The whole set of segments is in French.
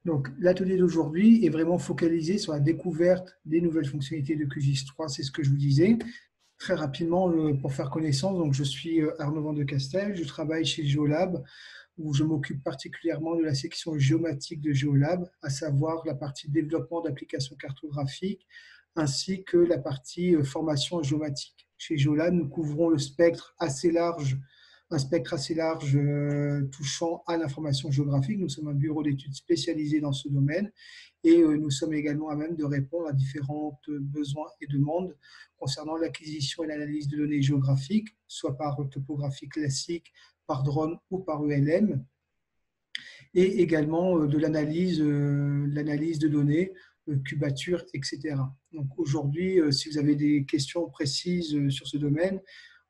Donc, l'atelier d'aujourd'hui est vraiment focalisé sur la découverte des nouvelles fonctionnalités de QGIS 3, c'est ce que je vous disais. Très rapidement, pour faire connaissance, donc je suis Arnaud Van de Castel, je travaille chez Geolab, où je m'occupe particulièrement de la section géomatique de Geolab, à savoir la partie développement d'applications cartographiques, ainsi que la partie formation en géomatique. Chez Geolab, nous couvrons le spectre assez large, un spectre assez large touchant à l'information géographique. Nous sommes un bureau d'études spécialisé dans ce domaine et nous sommes également à même de répondre à différents besoins et demandes concernant l'acquisition et l'analyse de données géographiques, soit par topographie classique, par drone ou par ELM, et également de l'analyse de données, cubature, etc. Donc aujourd'hui, si vous avez des questions précises sur ce domaine,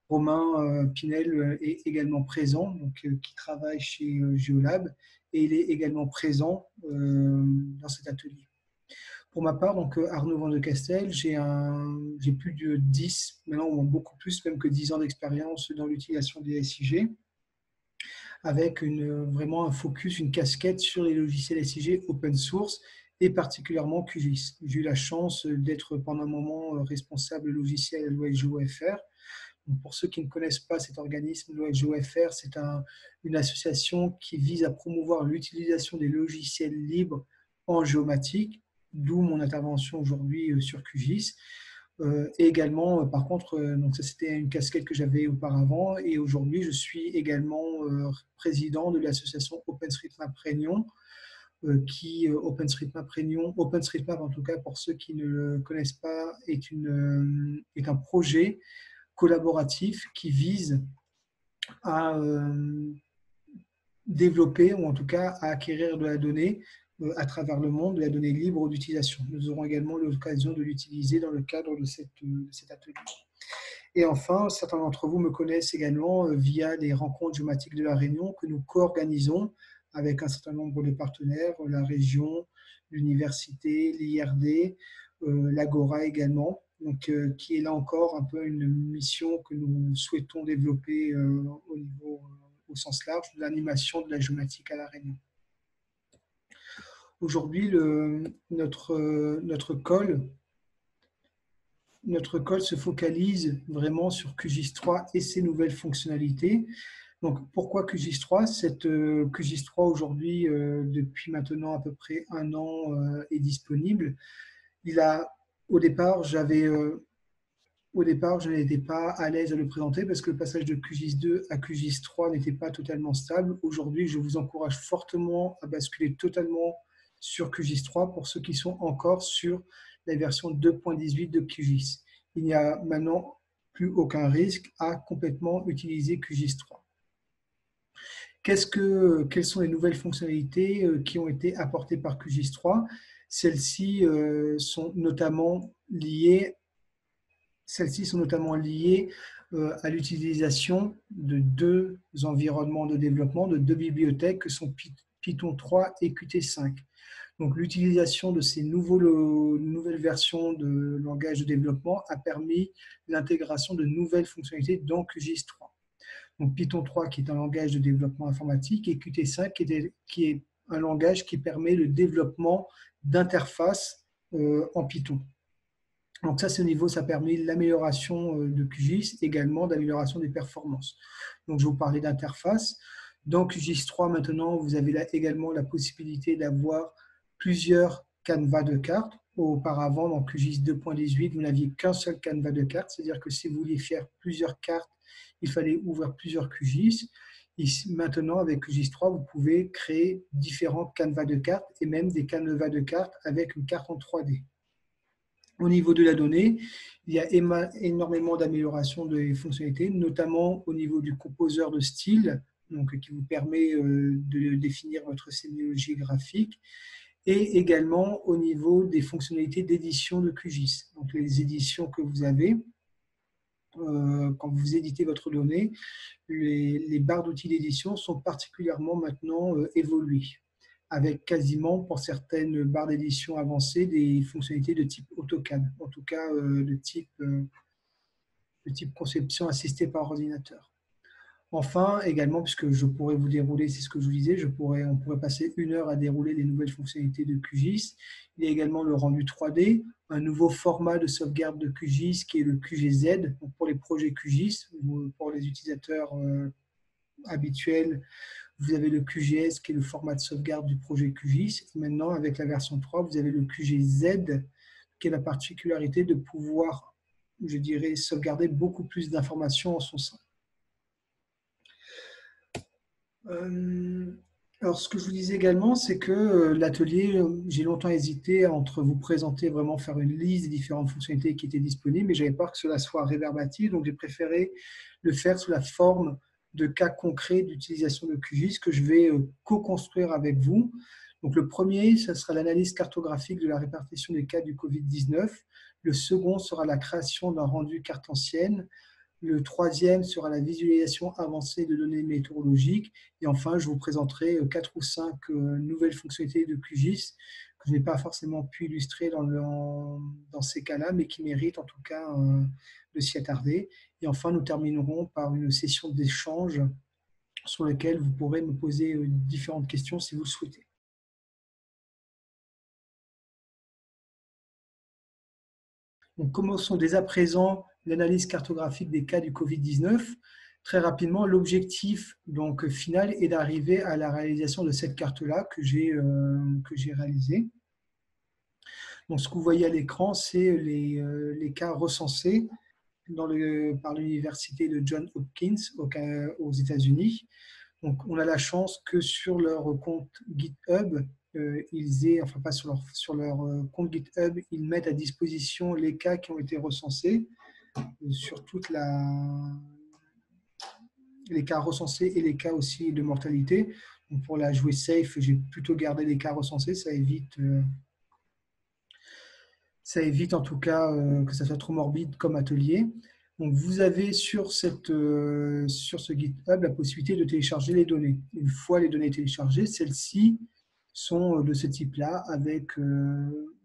Romain Pinel est également présent, donc, qui travaille chez Geolab, et il est également présent dans cet atelier. Pour ma part, donc Arnaud Van de Castel, j'ai plus de 10, maintenant beaucoup plus même que 10 ans d'expérience dans l'utilisation des SIG, avec vraiment un focus, une casquette sur les logiciels SIG open source et particulièrement QGIS. J'ai eu la chance d'être pendant un moment responsable logiciel à l'OSGeoFR. Pour ceux qui ne connaissent pas cet organisme, l'OSGeoFR, c'est une association qui vise à promouvoir l'utilisation des logiciels libres en géomatique, d'où mon intervention aujourd'hui sur QGIS. Et également, par contre, donc ça c'était une casquette que j'avais auparavant, et aujourd'hui je suis également président de l'association OpenStreetMap Réunion, qui OpenStreetMap en tout cas pour ceux qui ne le connaissent pas, est un projet collaboratif qui vise à développer ou en tout cas à acquérir de la donnée à travers le monde, de la donnée libre d'utilisation. Nous aurons également l'occasion de l'utiliser dans le cadre de cet atelier. Et enfin, certains d'entre vous me connaissent également via les rencontres géomatiques de la Réunion que nous co-organisons avec un certain nombre de partenaires, la région, l'université, l'IRD, l'Agora également, donc, qui est là encore un peu une mission que nous souhaitons développer au sens large de l'animation de la géomatique à la Réunion. Aujourd'hui, notre call se focalise vraiment sur QGIS 3 et ses nouvelles fonctionnalités. Donc, pourquoi QGIS 3 QGIS 3 aujourd'hui, depuis maintenant à peu près un an, est disponible. Au départ, je n'étais pas à l'aise à le présenter parce que le passage de QGIS 2 à QGIS 3 n'était pas totalement stable. Aujourd'hui, je vous encourage fortement à basculer totalement sur QGIS 3 pour ceux qui sont encore sur la version 2.18 de QGIS. Il n'y a maintenant plus aucun risque à complètement utiliser QGIS 3. Quelles sont les nouvelles fonctionnalités qui ont été apportées par QGIS 3? Celles-ci sont notamment liées à l'utilisation de deux environnements de développement, de deux bibliothèques que sont Python 3 et Qt5. Donc, l'utilisation de ces nouvelles versions de langage de développement a permis l'intégration de nouvelles fonctionnalités dans QGIS 3. Donc, Python 3 qui est un langage de développement informatique et Qt5 qui est un langage qui permet le développement d'interfaces en Python. Donc ça, ça permet l'amélioration de QGIS, également d'amélioration des performances. Donc je vais vous parler d'interface. Dans QGIS 3, maintenant, vous avez également la possibilité d'avoir plusieurs canevas de cartes. Auparavant, dans QGIS 2.18, vous n'aviez qu'un seul canevas de cartes, c'est-à-dire que si vous vouliez faire plusieurs cartes, il fallait ouvrir plusieurs QGIS. Ici, maintenant, avec QGIS 3, vous pouvez créer différents canevas de cartes et même des canevas de cartes avec une carte en 3D. Au niveau de la donnée, il y a énormément d'améliorations des fonctionnalités, notamment au niveau du composeur de style, donc, qui vous permet de définir votre sémiologie graphique, et également au niveau des fonctionnalités d'édition de QGIS. Donc, les éditions que vous avez, quand vous éditez votre donnée, les barres d'outils d'édition sont particulièrement maintenant évoluées, avec quasiment, pour certaines barres d'édition avancées, des fonctionnalités de type AutoCAD, en tout cas de type conception assistée par ordinateur. Enfin, également, puisque je pourrais vous dérouler, c'est ce que je vous disais, on pourrait passer 1 heure à dérouler les nouvelles fonctionnalités de QGIS. Il y a également le rendu 3D, un nouveau format de sauvegarde de QGIS qui est le QGZ, donc pour les projets QGIS, ou pour les utilisateurs habituels, vous avez le QGS qui est le format de sauvegarde du projet QGIS. Et maintenant, avec la version 3, vous avez le QGZ qui est la particularité de pouvoir, je dirais, sauvegarder beaucoup plus d'informations en son sein. Alors, ce que je vous disais également, c'est que l'atelier, j'ai longtemps hésité entre vous présenter, vraiment faire une liste des différentes fonctionnalités qui étaient disponibles, mais j'avais peur que cela soit réverbatif, donc j'ai préféré le faire sous la forme de cas concrets d'utilisation de QGIS que je vais co-construire avec vous. Donc, le premier, ce sera l'analyse cartographique de la répartition des cas du Covid-19. Le second sera la création d'un rendu carte ancienne. Le troisième sera la visualisation avancée de données météorologiques. Et enfin, je vous présenterai 4 ou 5 nouvelles fonctionnalités de QGIS que je n'ai pas forcément pu illustrer dans ces cas-là, mais qui méritent en tout cas de s'y attarder. Et enfin, nous terminerons par une session d'échange sur laquelle vous pourrez me poser différentes questions si vous le souhaitez. Donc, commençons dès à présent l'analyse cartographique des cas du Covid-19. Très rapidement, l'objectif final est d'arriver à la réalisation de cette carte-là que j'ai réalisée. Donc, ce que vous voyez à l'écran, c'est les cas recensés par l'université de Johns Hopkins aux États-Unis. Donc, on a la chance que sur leur compte GitHub, pas sur leur compte GitHub, ils mettent à disposition les cas qui ont été recensés sur les cas recensés et les cas aussi de mortalité. Donc, pour la jouer safe, j'ai plutôt gardé les cas recensés, ça évite en tout cas que ça soit trop morbide comme atelier. Donc, vous avez sur ce GitHub la possibilité de télécharger les données. Une fois les données téléchargées, celles-ci sont de ce type-là, avec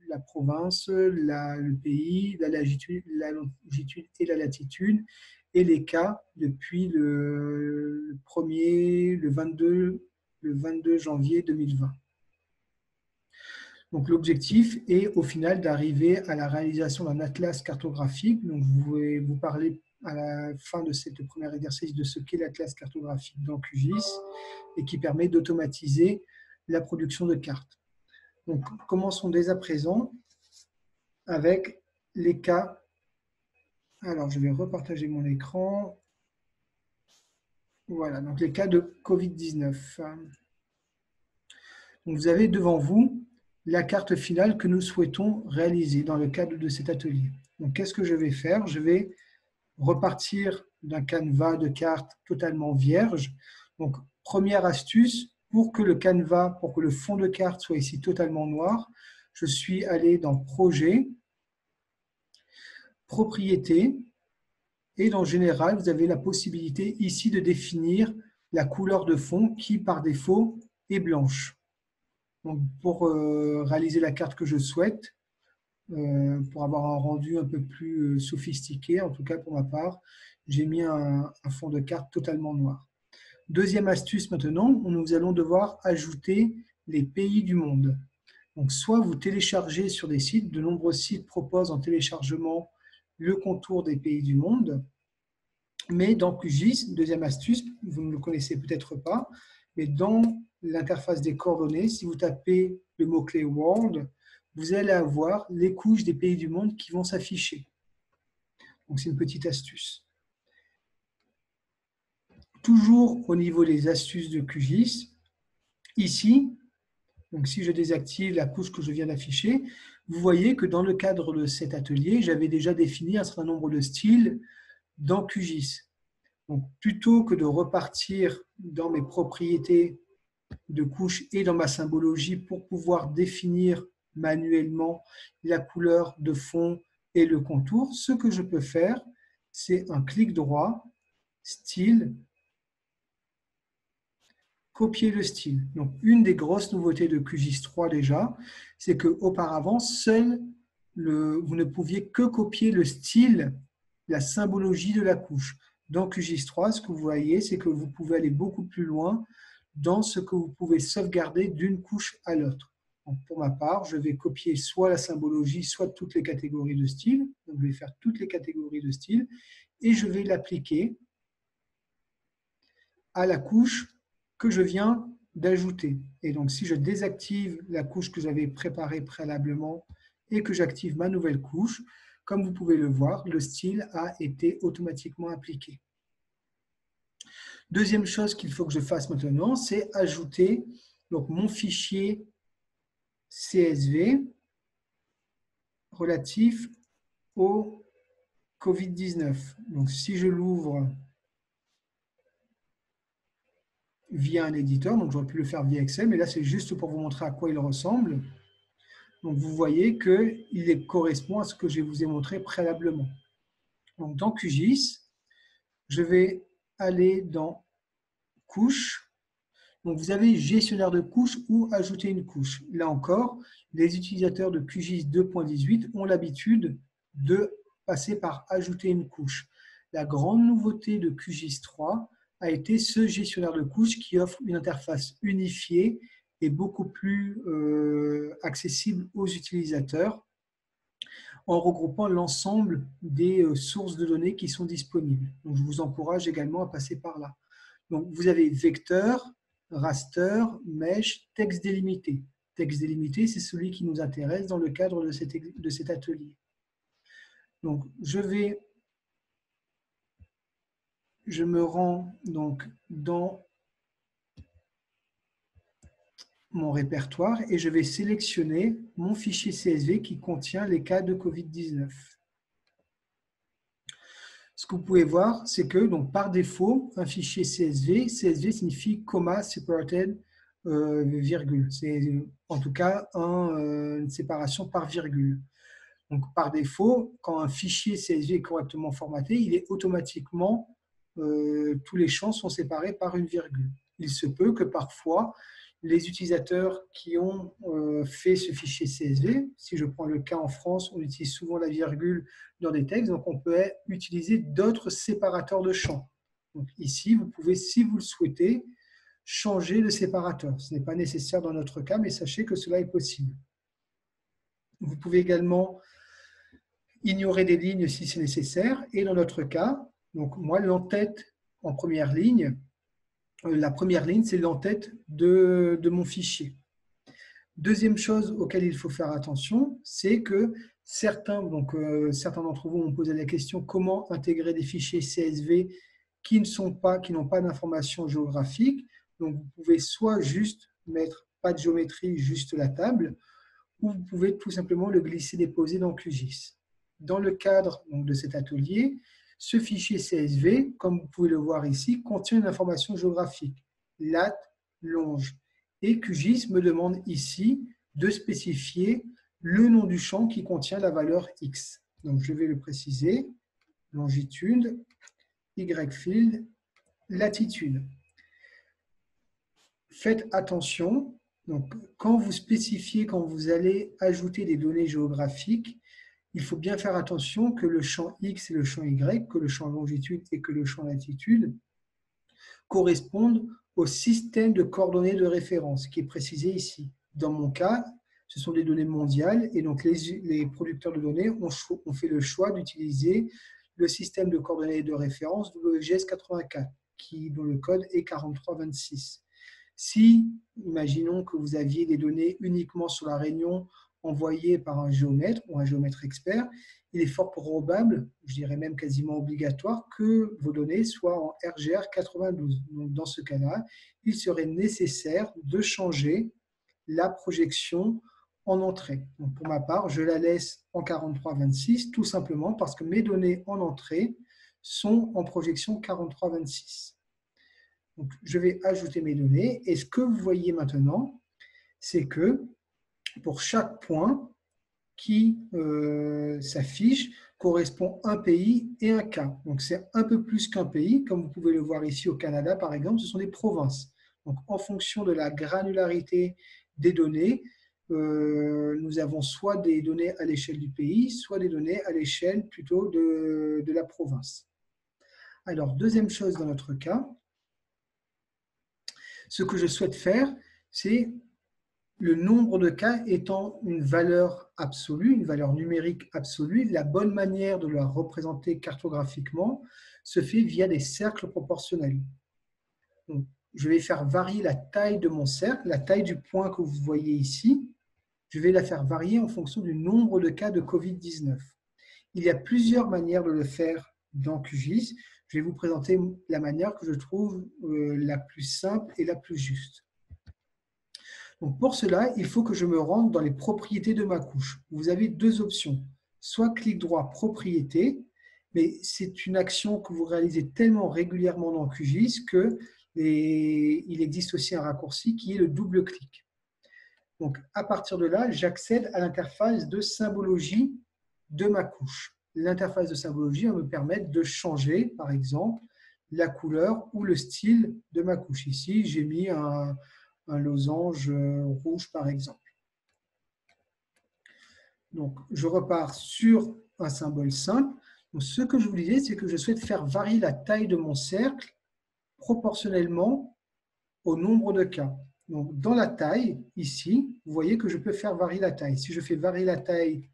la province, le pays, la longitude et la latitude, et les cas depuis le 22 janvier 2020. Donc, l'objectif est au final d'arriver à la réalisation d'un atlas cartographique. Donc, vous parler à la fin de cette première exercice de ce qu'est l'atlas cartographique dans QGIS et qui permet d'automatiser la production de cartes. Donc, commençons dès à présent avec les cas. Alors, je vais repartager mon écran. Voilà, donc les cas de Covid-19. Donc, vous avez devant vous la carte finale que nous souhaitons réaliser dans le cadre de cet atelier. Donc, qu'est-ce que je vais faire? Je vais repartir d'un canevas de cartes totalement vierge. Donc, première astuce, pour que le fond de carte soit ici totalement noir, je suis allé dans Projet, Propriétés, et dans Général, vous avez la possibilité ici de définir la couleur de fond qui, par défaut, est blanche. Donc, pour réaliser la carte que je souhaite, pour avoir un rendu un peu plus sophistiqué, en tout cas pour ma part, j'ai mis un fond de carte totalement noir. Deuxième astuce maintenant, nous allons devoir ajouter les pays du monde. Donc, soit vous téléchargez sur des sites, de nombreux sites proposent en téléchargement le contour des pays du monde, mais dans QGIS, deuxième astuce, vous ne le connaissez peut-être pas, mais dans l'interface des coordonnées, si vous tapez le mot-clé World, vous allez avoir les couches des pays du monde qui vont s'afficher. Donc, c'est une petite astuce. Toujours au niveau des astuces de QGIS, ici, donc si je désactive la couche que je viens d'afficher, vous voyez que dans le cadre de cet atelier, j'avais déjà défini un certain nombre de styles dans QGIS. Donc, plutôt que de repartir dans mes propriétés de couches et dans ma symbologie pour pouvoir définir manuellement la couleur de fond et le contour, ce que je peux faire, c'est un clic droit, style, copier le style. Donc, une des grosses nouveautés de QGIS 3 déjà, c'est qu'auparavant, vous ne pouviez que copier le style, la symbologie de la couche. Dans QGIS3, ce que vous voyez, c'est que vous pouvez aller beaucoup plus loin dans ce que vous pouvez sauvegarder d'une couche à l'autre. Pour ma part, je vais copier soit la symbologie, soit toutes les catégories de style. Donc, je vais faire toutes les catégories de style et je vais l'appliquer à la couche que je viens d'ajouter. Et donc, si je désactive la couche que j'avais préparée préalablement et que j'active ma nouvelle couche, comme vous pouvez le voir, le style a été automatiquement appliqué. Deuxième chose qu'il faut que je fasse maintenant, c'est ajouter donc, mon fichier CSV relatif au Covid-19. Donc, si je l'ouvre via un éditeur, donc j'aurais pu le faire via Excel, mais là, c'est juste pour vous montrer à quoi il ressemble. Donc, vous voyez qu'il correspond à ce que je vous ai montré préalablement. Donc, dans QGIS, je vais aller dans couches. Donc, vous avez gestionnaire de couches ou ajouter une couche. Là encore, les utilisateurs de QGIS 2.18 ont l'habitude de passer par ajouter une couche. La grande nouveauté de QGIS 3 a été ce gestionnaire de couches qui offre une interface unifiée et beaucoup plus accessible aux utilisateurs en regroupant l'ensemble des sources de données qui sont disponibles. Donc, je vous encourage également à passer par là. Donc, vous avez vecteur, raster, mesh, texte délimité. Texte délimité, c'est celui qui nous intéresse dans le cadre de cet atelier. Donc, je me rends donc dans mon répertoire et je vais sélectionner mon fichier CSV qui contient les cas de Covid-19. Ce que vous pouvez voir, c'est que donc, par défaut, un fichier CSV signifie comma separated virgule. C'est en tout cas une séparation par virgule. Donc, par défaut, quand un fichier CSV est correctement formaté, il est automatiquement, tous les champs sont séparés par une virgule. Il se peut que parfois, les utilisateurs qui ont fait ce fichier CSV, si je prends le cas en France, on utilise souvent la virgule dans des textes, donc on peut utiliser d'autres séparateurs de champs. Donc ici, vous pouvez, si vous le souhaitez, changer de séparateur. Ce n'est pas nécessaire dans notre cas, mais sachez que cela est possible. Vous pouvez également ignorer des lignes si c'est nécessaire. Et dans notre cas, donc moi, l'entête en première ligne, la première ligne, c'est l'entête de mon fichier. Deuxième chose auquel il faut faire attention, c'est que certains d'entre vous m'ont posé la question comment intégrer des fichiers CSV qui n'ont pas d'informations géographiques. Donc, vous pouvez soit juste mettre pas de géométrie, juste la table, ou vous pouvez tout simplement le glisser-déposer dans QGIS. Dans le cadre donc, de cet atelier, ce fichier CSV, comme vous pouvez le voir ici, contient une information géographique, lat, longe. Et QGIS me demande ici de spécifier le nom du champ qui contient la valeur X. Donc, je vais le préciser, longitude, Y-field, latitude. Faites attention, donc, quand vous spécifiez, quand vous allez ajouter des données géographiques, il faut bien faire attention que le champ X et le champ Y, que le champ longitude et que le champ latitude correspondent au système de coordonnées de référence qui est précisé ici. Dans mon cas, ce sont des données mondiales et donc les producteurs de données ont fait le choix d'utiliser le système de coordonnées de référence WGS84 dont le code est 4326. Si, imaginons que vous aviez des données uniquement sur la Réunion envoyées par un géomètre ou un géomètre expert, il est fort probable, je dirais même quasiment obligatoire, que vos données soient en RGR 92. Donc, dans ce cas-là, il serait nécessaire de changer la projection en entrée. Donc, pour ma part, je la laisse en 4326, tout simplement parce que mes données en entrée sont en projection 4326. Donc, je vais ajouter mes données et ce que vous voyez maintenant, c'est que pour chaque point qui s'affiche correspond un pays et un cas. Donc, c'est un peu plus qu'un pays, comme vous pouvez le voir ici au Canada, par exemple, ce sont des provinces. Donc, en fonction de la granularité des données, nous avons soit des données à l'échelle du pays, soit des données à l'échelle plutôt de la province. Alors, deuxième chose dans notre cas, ce que je souhaite faire, c'est le nombre de cas étant une valeur absolue, une valeur numérique absolue. La bonne manière de la représenter cartographiquement se fait via des cercles proportionnels. Donc, je vais faire varier la taille de mon cercle, la taille du point que vous voyez ici. Je vais la faire varier en fonction du nombre de cas de Covid-19. Il y a plusieurs manières de le faire dans QGIS. Je vais vous présenter la manière que je trouve la plus simple et la plus juste. Donc pour cela, il faut que je me rende dans les propriétés de ma couche. Vous avez deux options. Soit clic droit propriétés, mais c'est une action que vous réalisez tellement régulièrement dans QGIS qu'il existe aussi un raccourci qui est le double clic. Donc à partir de là, j'accède à l'interface de symbologie de ma couche. L'interface de symbologie va me permettre de changer, par exemple, la couleur ou le style de ma couche. Ici, j'ai mis un losange rouge, par exemple. Donc, je repars sur un symbole simple. Donc, ce que je vous disais, c'est que je souhaite faire varier la taille de mon cercle proportionnellement au nombre de cas. Donc, dans la taille, ici, vous voyez que je peux faire varier la taille. Si je fais varier la taille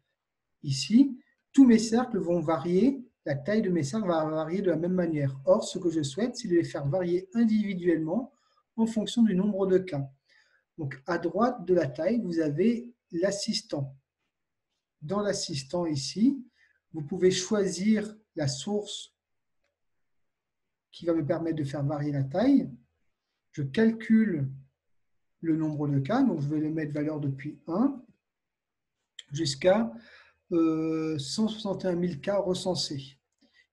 ici, tous mes cercles vont varier, la taille de mes cercles va varier de la même manière. Or, ce que je souhaite, c'est de les faire varier individuellement en fonction du nombre de cas. Donc, à droite de la taille, vous avez l'assistant. Dans l'assistant ici, vous pouvez choisir la source qui va me permettre de faire varier la taille. Je calcule le nombre de cas, donc je vais les mettre valeur depuis 1 jusqu'à 161 000 cas recensés.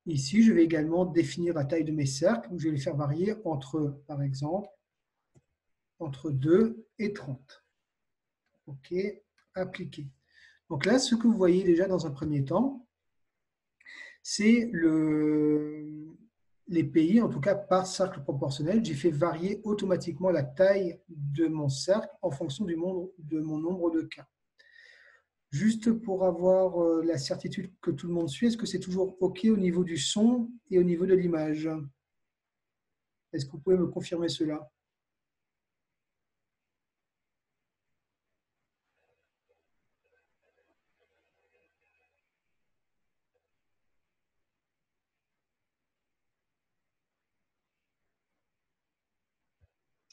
Ici, je vais également définir la taille de mes cercles, où je vais les faire varier entre, par exemple, entre 2 et 30. OK, appliquer. Donc là, ce que vous voyez déjà dans un premier temps, c'est les pays, en tout cas par cercle proportionnel. J'ai fait varier automatiquement la taille de mon cercle en fonction de mon nombre de cas. Juste pour avoir la certitude que tout le monde suit, est-ce que c'est toujours OK au niveau du son et au niveau de l'image? Est-ce que vous pouvez me confirmer cela?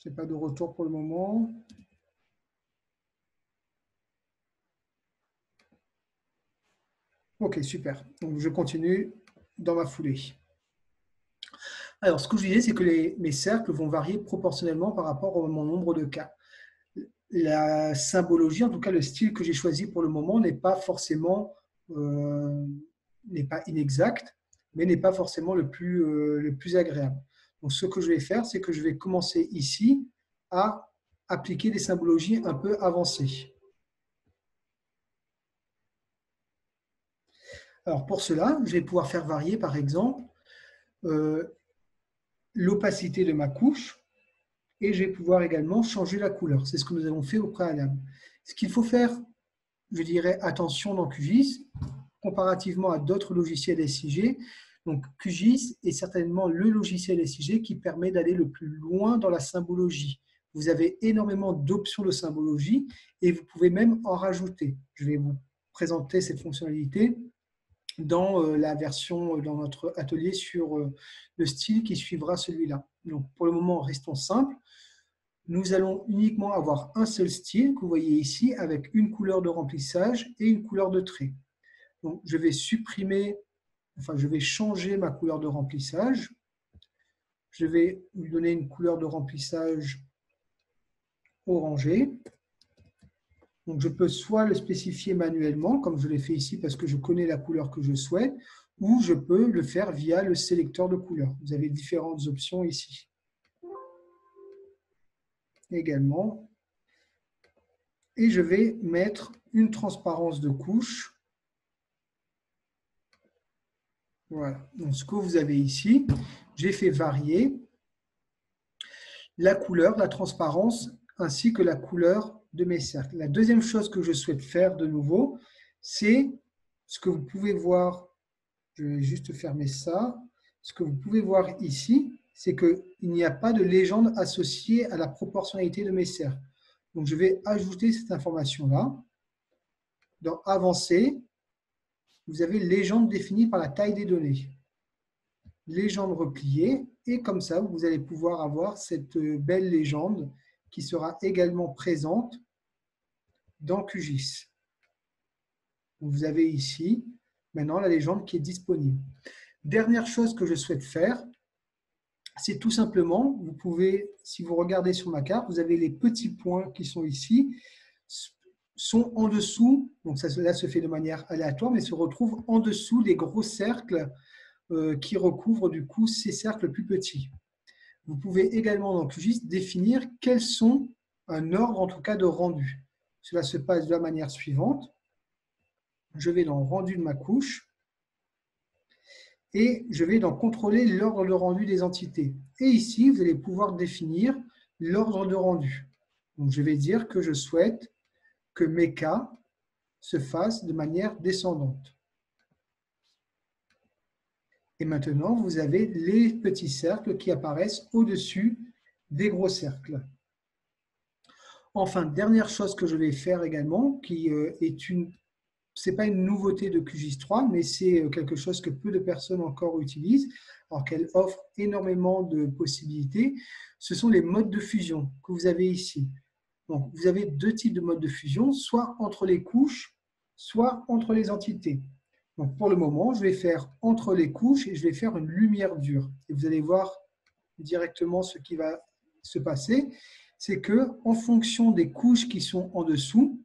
Je n'ai pas de retour pour le moment. OK, super. Donc, je continue dans ma foulée. Alors, ce que je disais, c'est que mes cercles vont varier proportionnellement par rapport à mon nombre de cas. La symbologie, en tout cas le style que j'ai choisi pour le moment, n'est pas forcément n'est pas inexact, mais n'est pas forcément le plus agréable. Donc, ce que je vais faire, c'est que je vais commencer ici à appliquer des symbologies un peu avancées. Alors, pour cela, je vais pouvoir faire varier, par exemple, l'opacité de ma couche et je vais pouvoir également changer la couleur. C'est ce que nous avons fait au préalable. Ce qu'il faut faire, je dirais, attention dans QGIS, comparativement à d'autres logiciels SIG. Donc, QGIS est certainement le logiciel SIG qui permet d'aller le plus loin dans la symbologie. Vous avez énormément d'options de symbologie et vous pouvez même en rajouter. Je vais vous présenter cette fonctionnalité dans la version, dans notre atelier sur le style qui suivra celui-là. Donc, pour le moment, restons simples. Nous allons uniquement avoir un seul style que vous voyez ici avec une couleur de remplissage et une couleur de trait. Donc, je vais changer ma couleur de remplissage. Je vais lui donner une couleur de remplissage orangée. Donc, je peux soit le spécifier manuellement, comme je l'ai fait ici parce que je connais la couleur que je souhaite, ou je peux le faire via le sélecteur de couleurs. Vous avez différentes options ici. Également. Et je vais mettre une transparence de couche. Voilà. Donc, ce que vous avez ici, j'ai fait varier la couleur, la transparence, ainsi que la couleur de mes cercles. La deuxième chose que je souhaite faire de nouveau, c'est ce que vous pouvez voir. Je vais juste fermer ça. ce que vous pouvez voir ici, c'est qu'il n'y a pas de légende associée à la proportionnalité de mes cercles. Donc, je vais ajouter cette information-là. Dans Avancer, vous avez légende définie par la taille des données. Légende repliée, et comme ça, vous allez pouvoir avoir cette belle légende qui sera également présente dans QGIS. Vous avez ici maintenant la légende qui est disponible. Dernière chose que je souhaite faire, c'est tout simplement, vous pouvez, si vous regardez sur ma carte, vous avez les petits points qui sont ici, sont en dessous, donc ça là se fait de manière aléatoire, mais se retrouvent en dessous des gros cercles qui recouvrent du coup ces cercles plus petits. Vous pouvez également dans QGIS définir quels sont un ordre en tout cas de rendu. Cela se passe de la manière suivante. Je vais dans rendu de ma couche et je vais dans contrôler l'ordre de rendu des entités. Et ici, vous allez pouvoir définir l'ordre de rendu. Donc, je vais dire que je souhaite que mes cas se fassent de manière descendante. Et maintenant, vous avez les petits cercles qui apparaissent au-dessus des gros cercles. Enfin, dernière chose que je vais faire également, qui est une... Ce n'est pas une nouveauté de QGIS 3, mais c'est quelque chose que peu de personnes encore utilisent, alors qu'elle offre énormément de possibilités. Ce sont les modes de fusion que vous avez ici. Donc, vous avez deux types de modes de fusion, soit entre les couches, soit entre les entités. Donc, pour le moment, je vais faire entre les couches et je vais faire une lumière dure. Et vous allez voir directement ce qui va se passer. C'est que, en fonction des couches qui sont en dessous,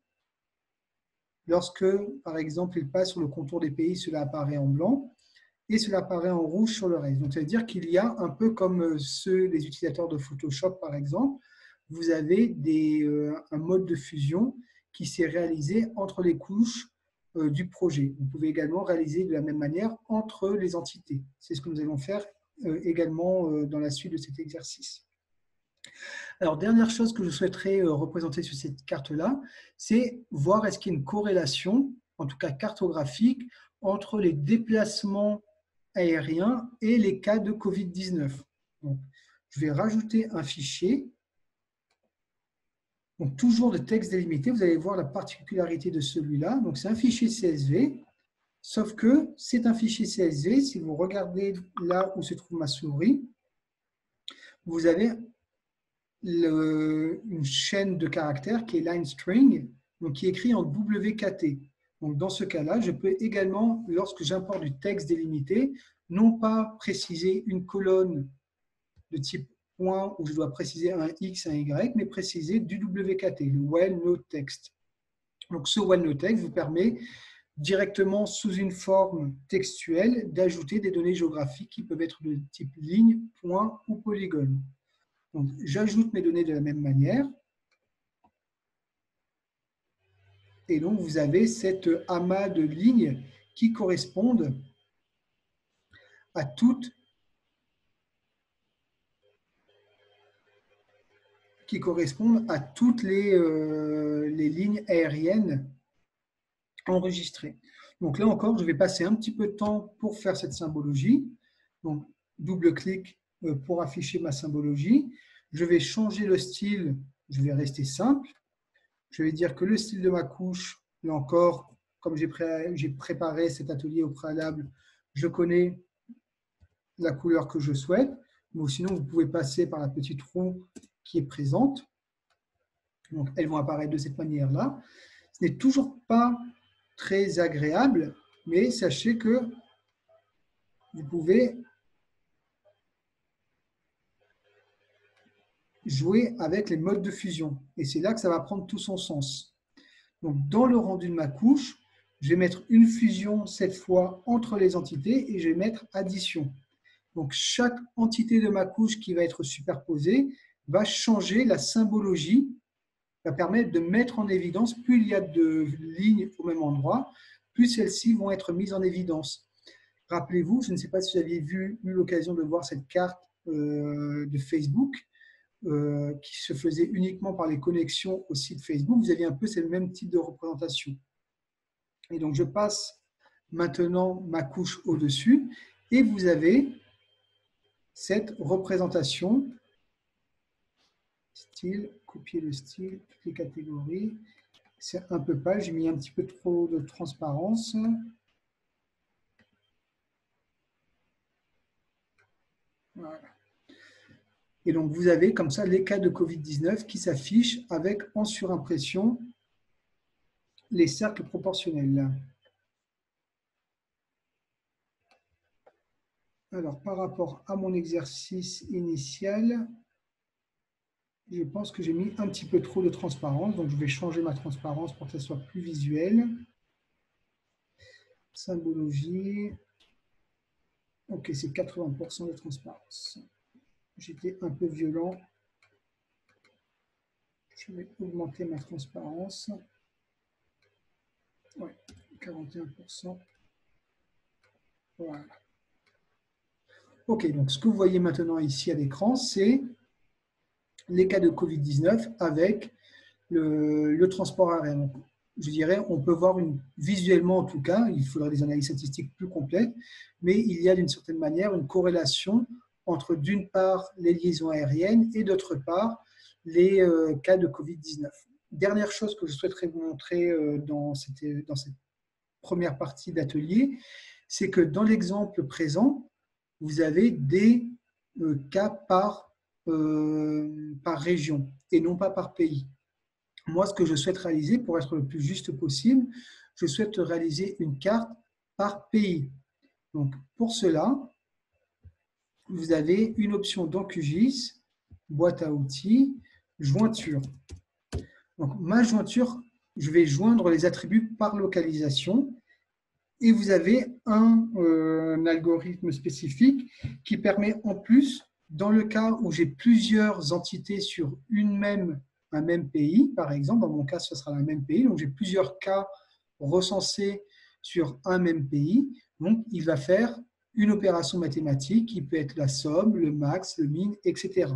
lorsque, par exemple, il passe sur le contour des pays, cela apparaît en blanc et cela apparaît en rouge sur le reste. Donc, ça veut dire qu'il y a un peu comme les utilisateurs de Photoshop, par exemple, vous avez un mode de fusion qui s'est réalisé entre les couches du projet. Vous pouvez également réaliser de la même manière entre les entités. C'est ce que nous allons faire également dans la suite de cet exercice. Alors, dernière chose que je souhaiterais représenter sur cette carte-là, c'est voir est-ce qu'il y a une corrélation, en tout cas cartographique, entre les déplacements aériens et les cas de Covid-19. Donc, je vais rajouter un fichier. Donc, toujours de texte délimité, vous allez voir la particularité de celui-là. Donc, c'est un fichier CSV, sauf que c'est un fichier CSV. Si vous regardez là où se trouve ma souris, vous avez une chaîne de caractères qui est line string, donc qui est écrit en WKT. Donc, dans ce cas-là, je peux également, lorsque j'importe du texte délimité, non pas préciser une colonne de type point où je dois préciser un X, un Y, mais préciser du WKT, le Well No Text. Donc, ce Well No Text vous permet directement sous une forme textuelle d'ajouter des données géographiques qui peuvent être de type ligne, point ou polygone. Donc, j'ajoute mes données de la même manière. Et donc, vous avez cette amas de lignes qui correspondent à toutes les lignes aériennes enregistrées. Donc là encore, je vais passer un petit peu de temps pour faire cette symbologie. Donc, double-clic pour afficher ma symbologie. Je vais changer le style, je vais rester simple. Je vais dire que le style de ma couche, là encore, comme j'ai préparé cet atelier au préalable, je connais la couleur que je souhaite. Mais sinon, vous pouvez passer par la petite roue qui est présente. Donc, elles vont apparaître de cette manière-là. Ce n'est toujours pas très agréable, mais sachez que vous pouvez jouer avec les modes de fusion. Et c'est là que ça va prendre tout son sens. Donc, dans le rendu de ma couche, je vais mettre une fusion cette fois entre les entités et je vais mettre addition. Donc, chaque entité de ma couche qui va être superposée va changer la symbologie, va permettre de mettre en évidence, plus il y a de lignes au même endroit, plus celles-ci vont être mises en évidence. Rappelez-vous, je ne sais pas si vous aviez eu l'occasion de voir cette carte de Facebook qui se faisait uniquement par les connexions au site Facebook. Vous aviez un peu le même type de représentation. Et donc, je passe maintenant ma couche au-dessus et vous avez cette représentation. Style, copier le style, toutes les catégories. C'est un peu pâle, j'ai mis un petit peu trop de transparence. Voilà. Et donc, vous avez comme ça les cas de Covid-19 qui s'affichent avec en surimpression les cercles proportionnels. Alors, par rapport à mon exercice initial, je pense que j'ai mis un petit peu trop de transparence. Donc, je vais changer ma transparence pour que ça soit plus visuel. Symbologie. Ok, c'est 80% de transparence. J'étais un peu violent. Je vais augmenter ma transparence. Ouais, 41%. Voilà. Ok, donc ce que vous voyez maintenant ici à l'écran, c'est les cas de Covid-19 avec le transport aérien. Donc, je dirais, on peut voir visuellement en tout cas, il faudrait des analyses statistiques plus complètes, mais il y a d'une certaine manière une corrélation entre d'une part les liaisons aériennes et d'autre part les cas de Covid-19. Dernière chose que je souhaiterais vous montrer dans cette première partie d'atelier, c'est que dans l'exemple présent, vous avez des cas par région et non pas par pays. Moi, ce que je souhaite réaliser, pour être le plus juste possible, je souhaite réaliser une carte par pays. Donc, pour cela, vous avez une option dans QGIS, boîte à outils, jointure. Donc, ma jointure, je vais joindre les attributs par localisation et vous avez un algorithme spécifique qui permet en plus, dans le cas où j'ai plusieurs entités sur un même pays, par exemple, dans mon cas, ce sera le même pays, donc j'ai plusieurs cas recensés sur un même pays, donc il va faire une opération mathématique qui peut être la somme, le max, le min, etc.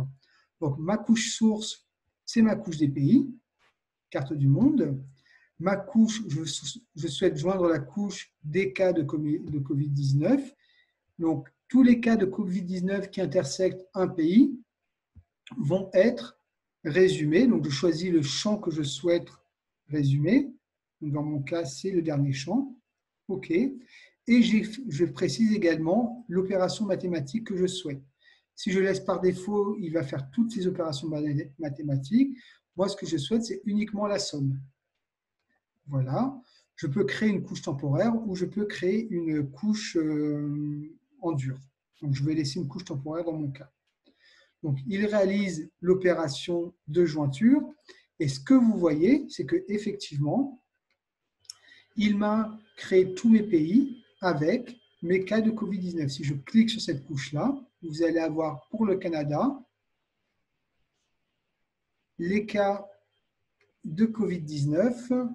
Donc ma couche source, c'est ma couche des pays, carte du monde. Ma couche, je souhaite joindre la couche des cas de Covid-19. Donc, tous les cas de Covid-19 qui intersectent un pays vont être résumés. Donc, je choisis le champ que je souhaite résumer. Donc, dans mon cas, c'est le dernier champ. OK. Et je précise également l'opération mathématique que je souhaite. Si je laisse par défaut, il va faire toutes ces opérations mathématiques. Moi, ce que je souhaite, c'est uniquement la somme. Voilà. Je peux créer une couche temporaire ou je peux créer une couche en dur. Donc, je vais laisser une couche temporaire dans mon cas. Donc, il réalise l'opération de jointure. Et ce que vous voyez, c'est qu'effectivement, il m'a créé tous mes pays avec mes cas de Covid-19. Si je clique sur cette couche-là, vous allez avoir pour le Canada les cas de Covid-19,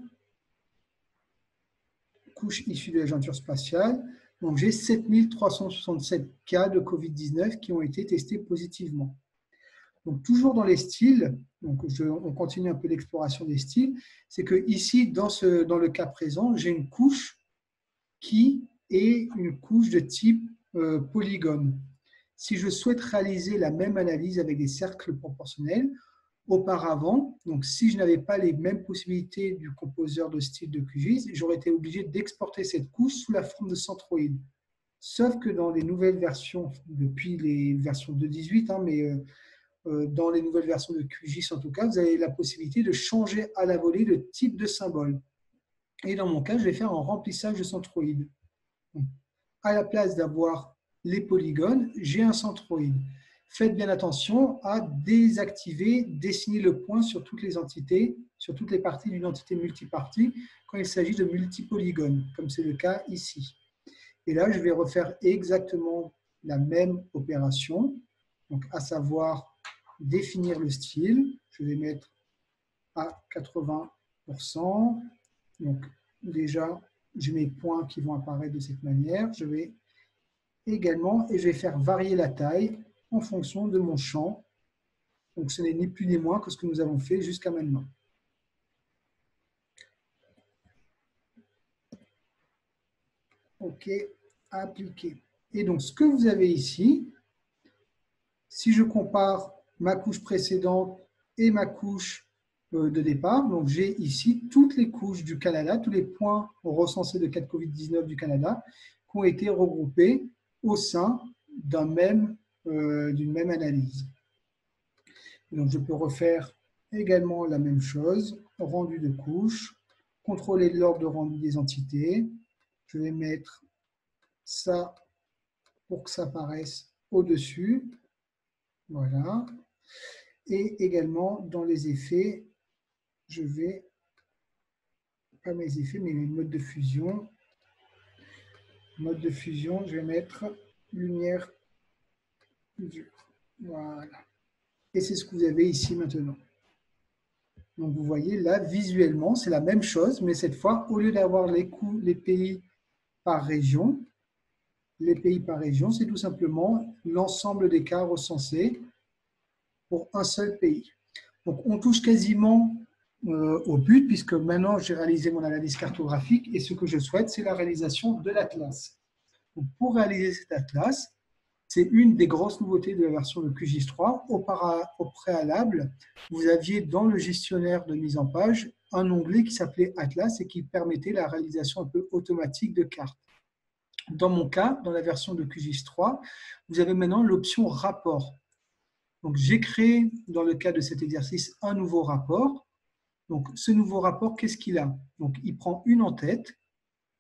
couche issue de la jointure spatiale. Donc, j'ai 7367 cas de Covid-19 qui ont été testés positivement. Donc, toujours dans les styles, donc on continue un peu l'exploration des styles, c'est que ici, dans le cas présent, j'ai une couche qui est une couche de type polygone. Si je souhaite réaliser la même analyse avec des cercles proportionnels, auparavant, donc si je n'avais pas les mêmes possibilités du composeur de style de QGIS, j'aurais été obligé d'exporter cette couche sous la forme de centroïde. Sauf que dans les nouvelles versions, depuis les versions 2.18, mais dans les nouvelles versions de QGIS en tout cas, vous avez la possibilité de changer à la volée le type de symbole. Et dans mon cas, je vais faire un remplissage de centroïde. Donc, à la place d'avoir les polygones, j'ai un centroïde. Faites bien attention à désactiver, dessiner le point sur toutes les entités, sur toutes les parties d'une entité multipartie quand il s'agit de multipolygones, comme c'est le cas ici. Et là, je vais refaire exactement la même opération, donc à savoir définir le style. Je vais mettre à 80%. Donc déjà, j'ai mes points qui vont apparaître de cette manière. Je vais également, et je vais faire varier la taille en fonction de mon champ. Donc ce n'est ni plus ni moins que ce que nous avons fait jusqu'à maintenant. OK, appliquer. Et donc ce que vous avez ici, Si je compare ma couche précédente et ma couche de départ, donc j'ai ici toutes les couches du Canada, tous les points recensés de cas de Covid-19 du Canada qui ont été regroupés au sein d'une même analyse. Donc je peux refaire également la même chose, rendu de couches, contrôler l'ordre de rendu des entités. Je vais mettre ça pour que ça apparaisse au-dessus. Voilà. Et également, dans les effets, je vais, pas mes effets, mais mes modes de fusion. Mode de fusion, je vais mettre lumière dure. Voilà. Et c'est ce que vous avez ici maintenant. Donc vous voyez là, visuellement, c'est la même chose, mais cette fois, au lieu d'avoir les pays par région, c'est tout simplement l'ensemble des cas recensés pour un seul pays. Donc on touche quasiment au but, puisque maintenant j'ai réalisé mon analyse cartographique et ce que je souhaite, c'est la réalisation de l'atlas. Donc pour réaliser cet atlas, c'est une des grosses nouveautés de la version de QGIS-3. Au préalable, vous aviez dans le gestionnaire de mise en page un onglet qui s'appelait Atlas et qui permettait la réalisation un peu automatique de cartes. Dans mon cas, dans la version de QGIS-3, vous avez maintenant l'option rapport. Donc, j'ai créé, dans le cas de cet exercice, un nouveau rapport. Donc, ce nouveau rapport, qu'est-ce qu'il a? Donc, il prend une en-tête.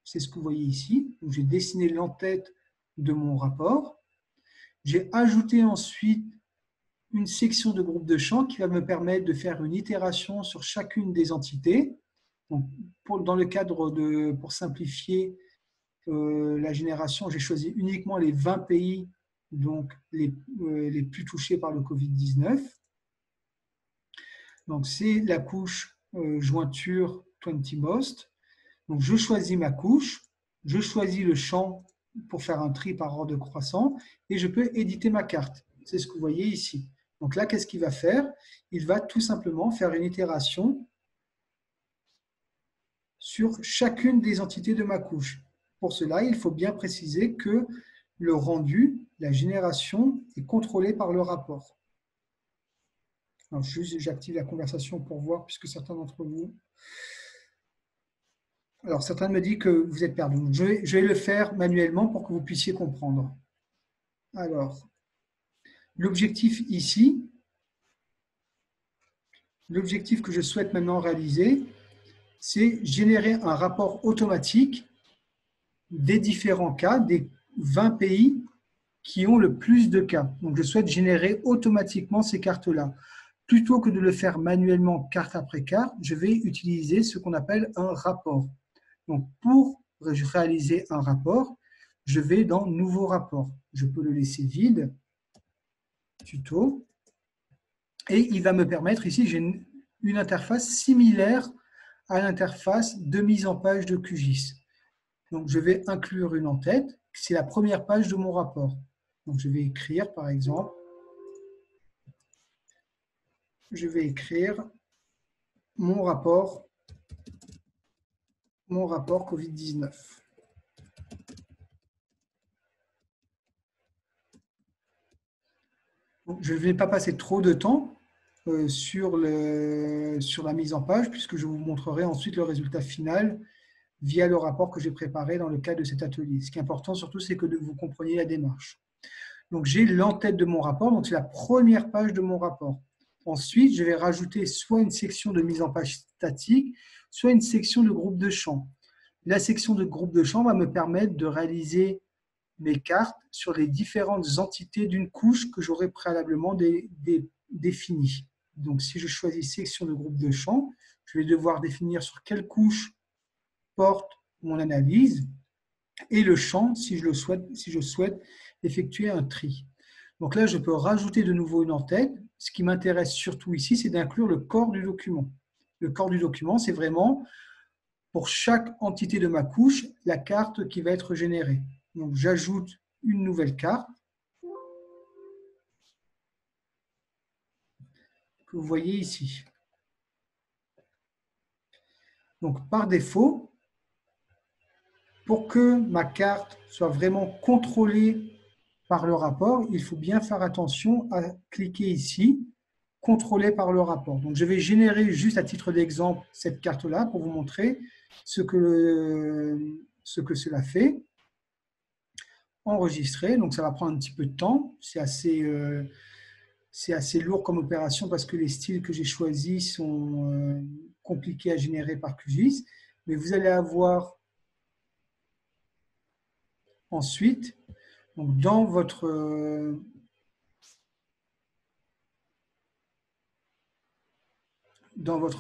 C'est ce que vous voyez ici. J'ai dessiné l'en-tête de mon rapport. J'ai ajouté ensuite une section de groupe de champs qui va me permettre de faire une itération sur chacune des entités. Donc, dans le cadre pour simplifier la génération, j'ai choisi uniquement les 20 pays donc les plus touchés par le Covid-19. Donc, c'est la couche jointure 20 most. Donc, je choisis ma couche, je choisis le champ pour faire un tri par ordre croissant et je peux éditer ma carte. C'est ce que vous voyez ici. Donc là, qu'est-ce qu'il va faire? Il va tout simplement faire une itération sur chacune des entités de ma couche. Pour cela, il faut bien préciser que le rendu, la génération, est contrôlé par le rapport. Alors, j'active la conversation pour voir, puisque certains d'entre vous... Alors, certains me disent que vous êtes perdu. Je vais le faire manuellement pour que vous puissiez comprendre. Alors, l'objectif ici, l'objectif que je souhaite maintenant réaliser, c'est générer un rapport automatique des différents cas, des 20 pays qui ont le plus de cas. Donc, je souhaite générer automatiquement ces cartes-là. Plutôt que de le faire manuellement carte après carte, je vais utiliser ce qu'on appelle un rapport. Donc, pour réaliser un rapport, je vais dans Nouveau rapport. Je peux le laisser vide, Tuto, et il va me permettre, ici, j'ai une interface similaire à l'interface de mise en page de QGIS. Donc, je vais inclure une en-tête, c'est la première page de mon rapport. Donc, je vais écrire, par exemple, mon rapport Covid-19. Je ne vais pas passer trop de temps sur la mise en page, puisque je vous montrerai ensuite le résultat final via le rapport que j'ai préparé dans le cadre de cet atelier. Ce qui est important surtout, c'est que vous compreniez la démarche. Donc, j'ai l'en-tête de mon rapport, donc c'est la première page de mon rapport. Ensuite, je vais rajouter soit une section de mise en page statique, soit une section de groupe de champs. La section de groupe de champs va me permettre de réaliser mes cartes sur les différentes entités d'une couche que j'aurais préalablement définie. Donc, si je choisis section de groupe de champs, je vais devoir définir sur quelle couche porte mon analyse et le champ si je souhaite effectuer un tri. Donc là, je peux rajouter de nouveau une en-tête. Ce qui m'intéresse surtout ici, c'est d'inclure le corps du document. Le corps du document, c'est vraiment pour chaque entité de ma couche, la carte qui va être générée. Donc j'ajoute une nouvelle carte que vous voyez ici. Donc par défaut, pour que ma carte soit vraiment contrôlée par le rapport, il faut bien faire attention à cliquer ici, contrôler par le rapport. Donc, je vais générer juste à titre d'exemple cette carte-là pour vous montrer ce que cela fait. Enregistrer, donc ça va prendre un petit peu de temps. C'est assez lourd comme opération parce que les styles que j'ai choisis sont compliqués à générer par QGIS. Mais vous allez avoir ensuite, donc dans votre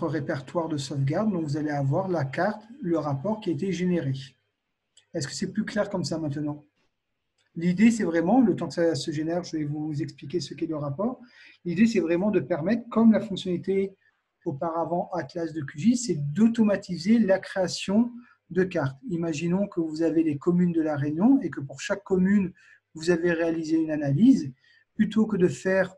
répertoire de sauvegarde, donc vous allez avoir la carte, le rapport qui a été généré. Est-ce que c'est plus clair comme ça maintenant? L'idée, c'est vraiment, le temps que ça se génère, je vais vous expliquer ce qu'est le rapport. L'idée, c'est vraiment de permettre, comme la fonctionnalité auparavant Atlas de QGIS, c'est d'automatiser la création de cartes. Imaginons que vous avez les communes de la Réunion et que pour chaque commune, vous avez réalisé une analyse. Plutôt que de faire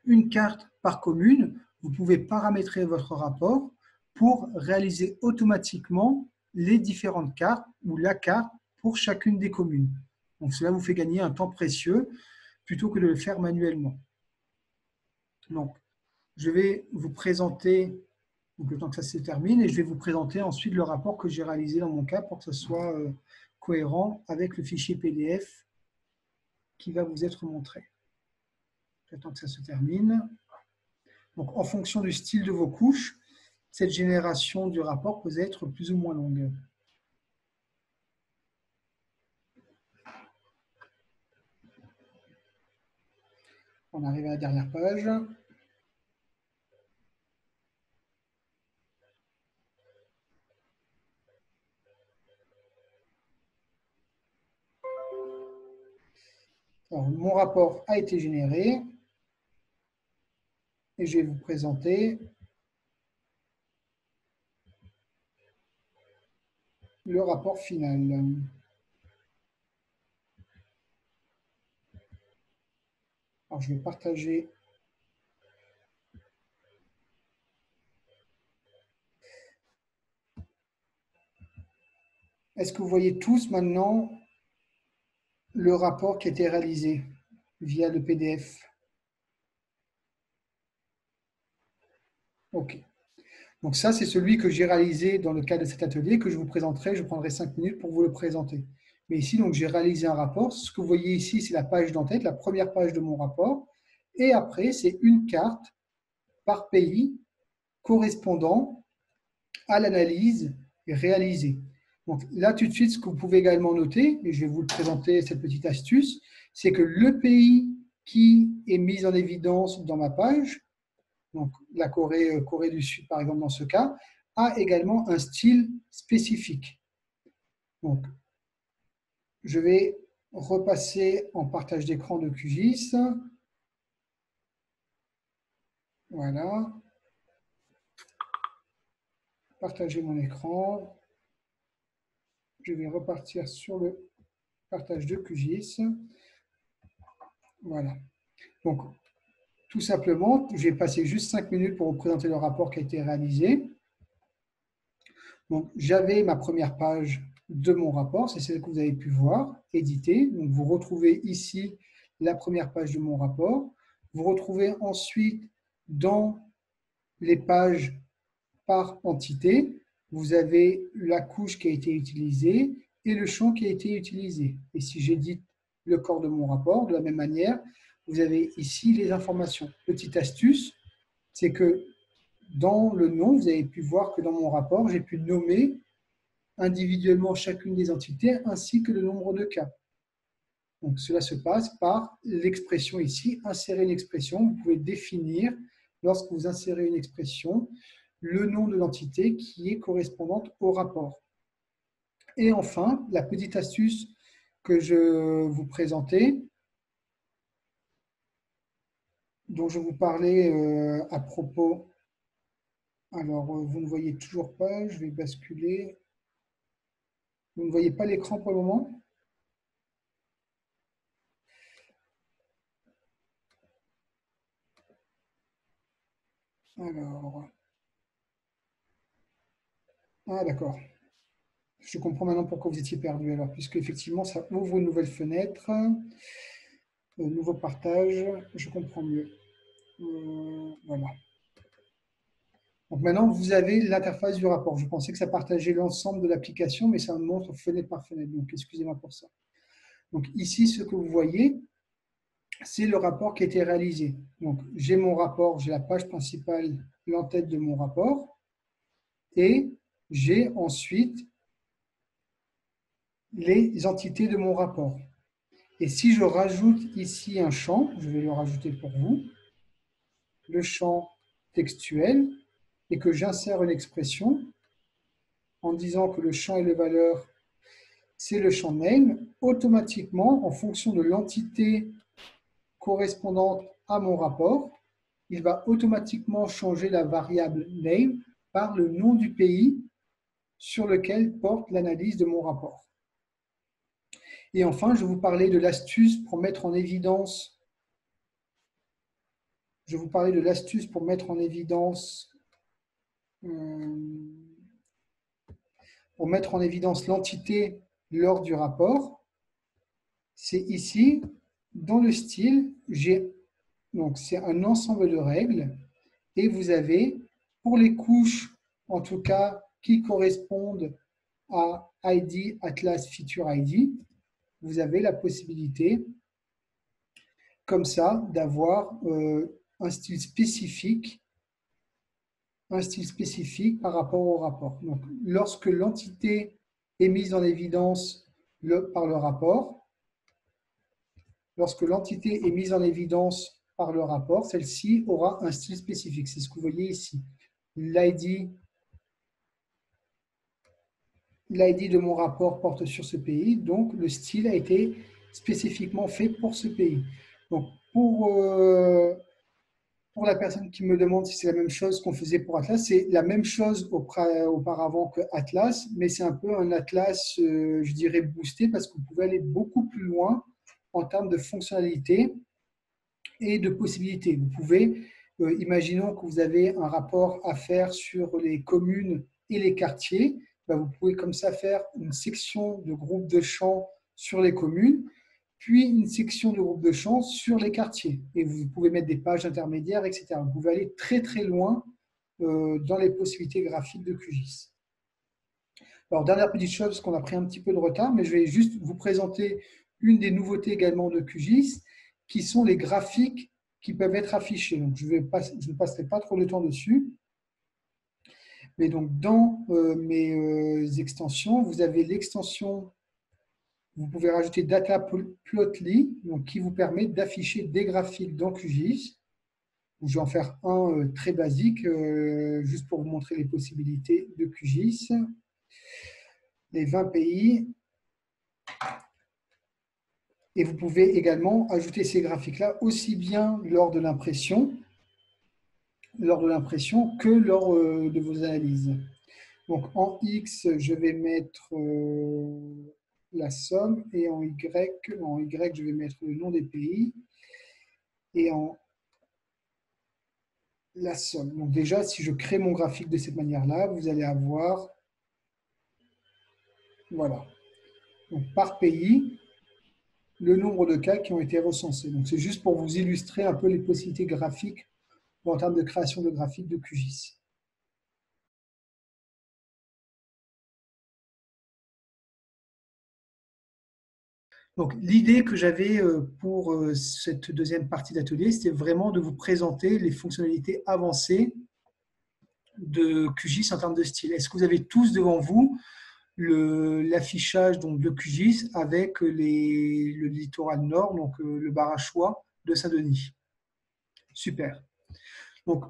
une carte par commune, vous pouvez paramétrer votre rapport pour réaliser automatiquement les différentes cartes ou la carte pour chacune des communes. Donc cela vous fait gagner un temps précieux plutôt que de le faire manuellement. Donc, je vais vous présenter, donc le temps que ça se termine, et je vais vous présenter ensuite le rapport que j'ai réalisé dans mon cas pour que ce soit cohérent avec le fichier PDF qui va vous être montré. J'attends que ça se termine. Donc, en fonction du style de vos couches, cette génération du rapport peut être plus ou moins longue. On arrive à la dernière page. Alors, mon rapport a été généré et je vais vous présenter le rapport final. Alors, je vais partager. Est-ce que vous voyez tous maintenant le rapport qui a été réalisé via le PDF? OK. Donc ça, c'est celui que j'ai réalisé dans le cadre de cet atelier que je vous présenterai. Je prendrai 5 minutes pour vous le présenter. Mais ici, donc, j'ai réalisé un rapport. Ce que vous voyez ici, c'est la page d'entête, la première page de mon rapport. Et après, c'est une carte par pays correspondant à l'analyse réalisée. Donc là, tout de suite, ce que vous pouvez également noter, et je vais vous le présenter, cette petite astuce, c'est que le pays qui est mis en évidence dans ma page, donc la Corée, Corée du Sud par exemple dans ce cas, a également un style spécifique. Donc, je vais repasser en partage d'écran de QGIS. Voilà. Partager mon écran. Je vais repartir sur le partage de QGIS. Voilà. Donc, tout simplement, je vais passer juste 5 minutes pour vous présenter le rapport qui a été réalisé. Donc, j'avais ma première page de mon rapport, c'est celle que vous avez pu voir, éditer. Donc, vous retrouvez ici la première page de mon rapport. Vous retrouvez ensuite dans les pages par entité, vous avez la couche qui a été utilisée et le champ qui a été utilisé. Et si j'édite le corps de mon rapport, de la même manière, vous avez ici les informations. Petite astuce, c'est que dans le nom, vous avez pu voir que dans mon rapport, j'ai pu nommer individuellement chacune des entités ainsi que le nombre de cas. Donc, cela se passe par l'expression ici, insérer une expression. Vous pouvez définir, lorsque vous insérez une expression, le nom de l'entité qui est correspondante au rapport. Et enfin, la petite astuce que je vous présentais, dont je vous parlais à propos. Alors, vous ne voyez toujours pas, je vais basculer. Vous ne voyez pas l'écran pour le moment? Alors, ah d'accord. Je comprends maintenant pourquoi vous étiez perdu alors, puisque effectivement, ça ouvre une nouvelle fenêtre. Nouveau partage, je comprends mieux. Voilà. Donc maintenant, vous avez l'interface du rapport. Je pensais que ça partageait l'ensemble de l'application, mais ça me montre fenêtre par fenêtre. Donc, excusez-moi pour ça. Donc ici, ce que vous voyez, c'est le rapport qui a été réalisé. Donc, j'ai mon rapport, j'ai la page principale, l'entête de mon rapport, et j'ai ensuite les entités de mon rapport. Et si je rajoute ici un champ, je vais le rajouter pour vous, le champ textuel, et que j'insère une expression en disant que le champ et les valeurs, c'est le champ name, automatiquement, en fonction de l'entité correspondante à mon rapport, il va automatiquement changer la variable name par le nom du pays sur lequel porte l'analyse de mon rapport. Et enfin, je vais vous parler de l'astuce pour mettre en évidence l'entité lors du rapport. C'est ici, dans le style, donc c'est un ensemble de règles et vous avez, pour les couches, en tout cas, qui correspondent à ID, Atlas Feature ID, vous avez la possibilité, comme ça, d'avoir un style spécifique par rapport au rapport. Donc, lorsque l'entité est mise en évidence par le rapport, celle-ci aura un style spécifique. C'est ce que vous voyez ici. L'ID de mon rapport porte sur ce pays, donc le style a été spécifiquement fait pour ce pays. Donc, pour la personne qui me demande si c'est la même chose qu'on faisait pour Atlas, c'est la même chose auparavant que Atlas, mais c'est un peu un Atlas, je dirais, boosté parce que vous pouvez aller beaucoup plus loin en termes de fonctionnalités et de possibilités. Vous pouvez, imaginons que vous avez un rapport à faire sur les communes et les quartiers, ben vous pouvez comme ça faire une section de groupe de champs sur les communes, puis une section de groupe de champs sur les quartiers. Et vous pouvez mettre des pages intermédiaires, etc. Vous pouvez aller très très loin dans les possibilités graphiques de QGIS. Alors, dernière petite chose, parce qu'on a pris un petit peu de retard, mais je vais juste vous présenter une des nouveautés également de QGIS, qui sont les graphiques qui peuvent être affichés. Donc, je ne passerai pas trop de temps dessus. Mais donc, dans mes extensions, vous avez l'extension, vous pouvez rajouter Data Plotly, donc, qui vous permet d'afficher des graphiques dans QGIS. Je vais en faire un très basique, juste pour vous montrer les possibilités de QGIS. Les 20 pays. Et vous pouvez également ajouter ces graphiques-là aussi bien lors de l'impression que lors de vos analyses. Donc en X, je vais mettre la somme et en Y, je vais mettre le nom des pays et en la somme. Donc déjà, si je crée mon graphique de cette manière-là, vous allez avoir, voilà, donc par pays, le nombre de cas qui ont été recensés. Donc c'est juste pour vous illustrer un peu les possibilités graphiques en termes de création de graphiques de QGIS. Donc, l'idée que j'avais pour cette deuxième partie d'atelier, c'était vraiment de vous présenter les fonctionnalités avancées de QGIS en termes de style. Est-ce que vous avez tous devant vous l'affichage de QGIS avec le littoral nord, donc le Barachois de Saint-Denis? Super. Donc,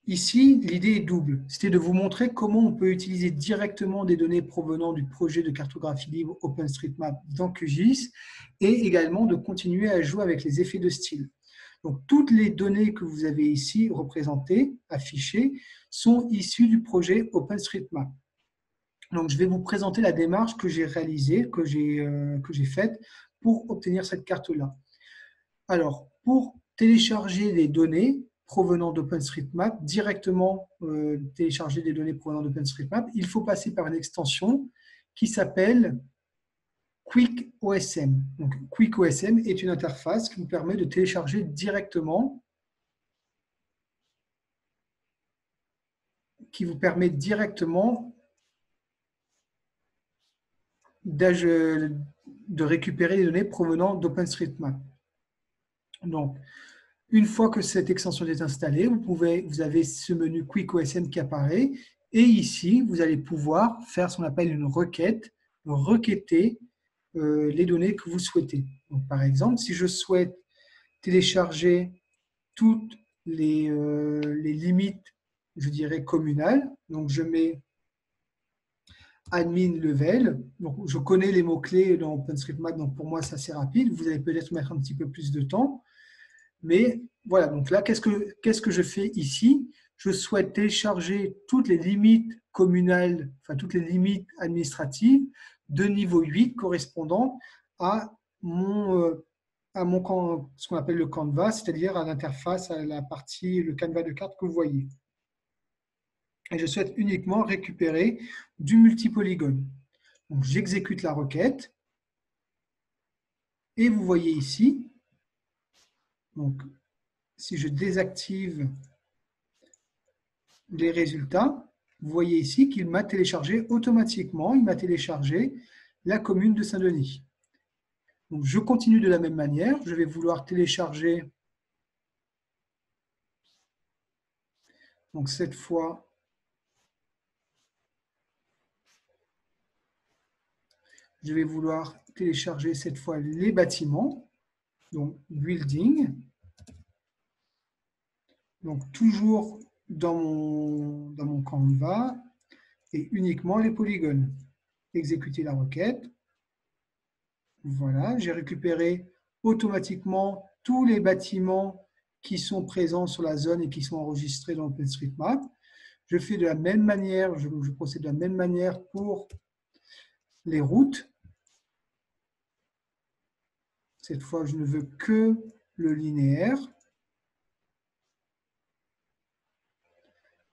ici, l'idée est double. C'était de vous montrer comment on peut utiliser directement des données provenant du projet de cartographie libre OpenStreetMap dans QGIS et également de continuer à jouer avec les effets de style. Donc, toutes les données que vous avez ici représentées, affichées, sont issues du projet OpenStreetMap. Donc, je vais vous présenter la démarche que j'ai réalisée, que j'ai faite pour obtenir cette carte-là. Alors, pour télécharger les données provenant d'OpenStreetMap, directement télécharger des données provenant d'OpenStreetMap, il faut passer par une extension qui s'appelle Quick OSM. Donc, Quick OSM est une interface qui vous permet de télécharger directement, de récupérer les données provenant d'OpenStreetMap. Donc, une fois que cette extension est installée, vous avez ce menu Quick OSM qui apparaît. Et ici, vous allez pouvoir faire ce qu'on appelle une requête, requêter les données que vous souhaitez. Donc, par exemple, si je souhaite télécharger toutes les limites, je dirais, communales, donc je mets admin level. Donc, je connais les mots-clés dans OpenStreetMap, donc pour moi, c'est assez rapide. Vous allez peut-être mettre un petit peu plus de temps. Mais voilà, donc là, qu'est-ce que je fais ici? Je souhaite télécharger toutes les limites communales, enfin toutes les limites administratives de niveau 8 correspondant à ce qu'on appelle le canvas, c'est-à-dire à l'interface, à la partie, le canevas de carte que vous voyez. Et je souhaite uniquement récupérer du multipolygone. Donc, j'exécute la requête. Et vous voyez ici, donc, si je désactive les résultats, vous voyez ici qu'il m'a téléchargé automatiquement, il m'a téléchargé la commune de Saint-Denis. Donc, je continue de la même manière. Je vais vouloir télécharger, donc cette fois, je vais vouloir télécharger cette fois les bâtiments, donc building. Donc, toujours dans mon canevas et uniquement les polygones. Exécuter la requête. Voilà, j'ai récupéré automatiquement tous les bâtiments qui sont présents sur la zone et qui sont enregistrés dans OpenStreetMap. Je fais de la même manière, je procède de la même manière pour les routes. Cette fois, je ne veux que le linéaire.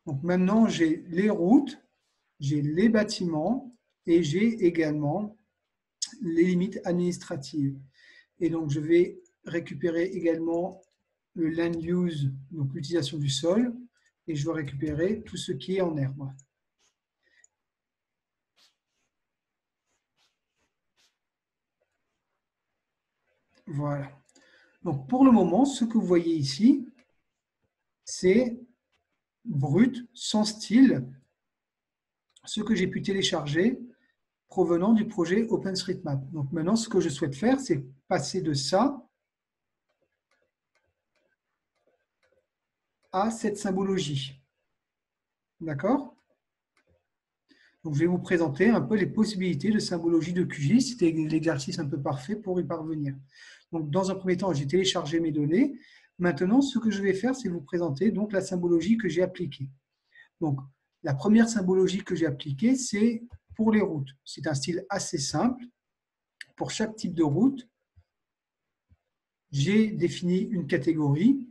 Donc maintenant, j'ai les routes, j'ai les bâtiments et j'ai également les limites administratives. Et donc, je vais récupérer également le land use, donc l'utilisation du sol, et je vais récupérer tout ce qui est en herbe. Voilà. Donc, pour le moment, ce que vous voyez ici, c'est brut, sans style, ce que j'ai pu télécharger provenant du projet OpenStreetMap. Donc maintenant, ce que je souhaite faire, c'est passer de ça à cette symbologie. D'accord? Donc, je vais vous présenter un peu les possibilités de symbologie de QGIS. C'était l'exercice un peu parfait pour y parvenir. Donc, dans un premier temps, j'ai téléchargé mes données. Maintenant, ce que je vais faire, c'est vous présenter donc la symbologie que j'ai appliquée. Donc, la première symbologie que j'ai appliquée, c'est pour les routes. C'est un style assez simple. Pour chaque type de route, j'ai défini une catégorie.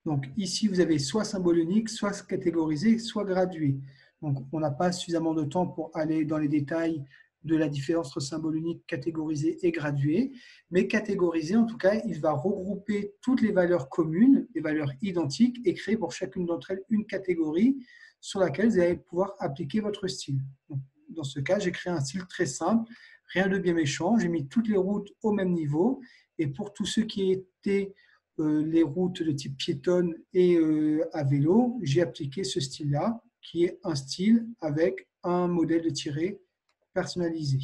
Donc, ici, vous avez soit symbole unique, soit catégorisé, soit gradué. Donc, on n'a pas suffisamment de temps pour aller dans les détails de la différence entre symbole unique, catégorisé et gradué. Mais catégorisé, en tout cas, il va regrouper toutes les valeurs communes, les valeurs identiques, et créer pour chacune d'entre elles une catégorie sur laquelle vous allez pouvoir appliquer votre style. Donc, dans ce cas, j'ai créé un style très simple, rien de bien méchant. J'ai mis toutes les routes au même niveau. Et pour tous ceux qui étaient les routes de type piétonne et à vélo, j'ai appliqué ce style-là, qui est un style avec un modèle de tiré personnalisé.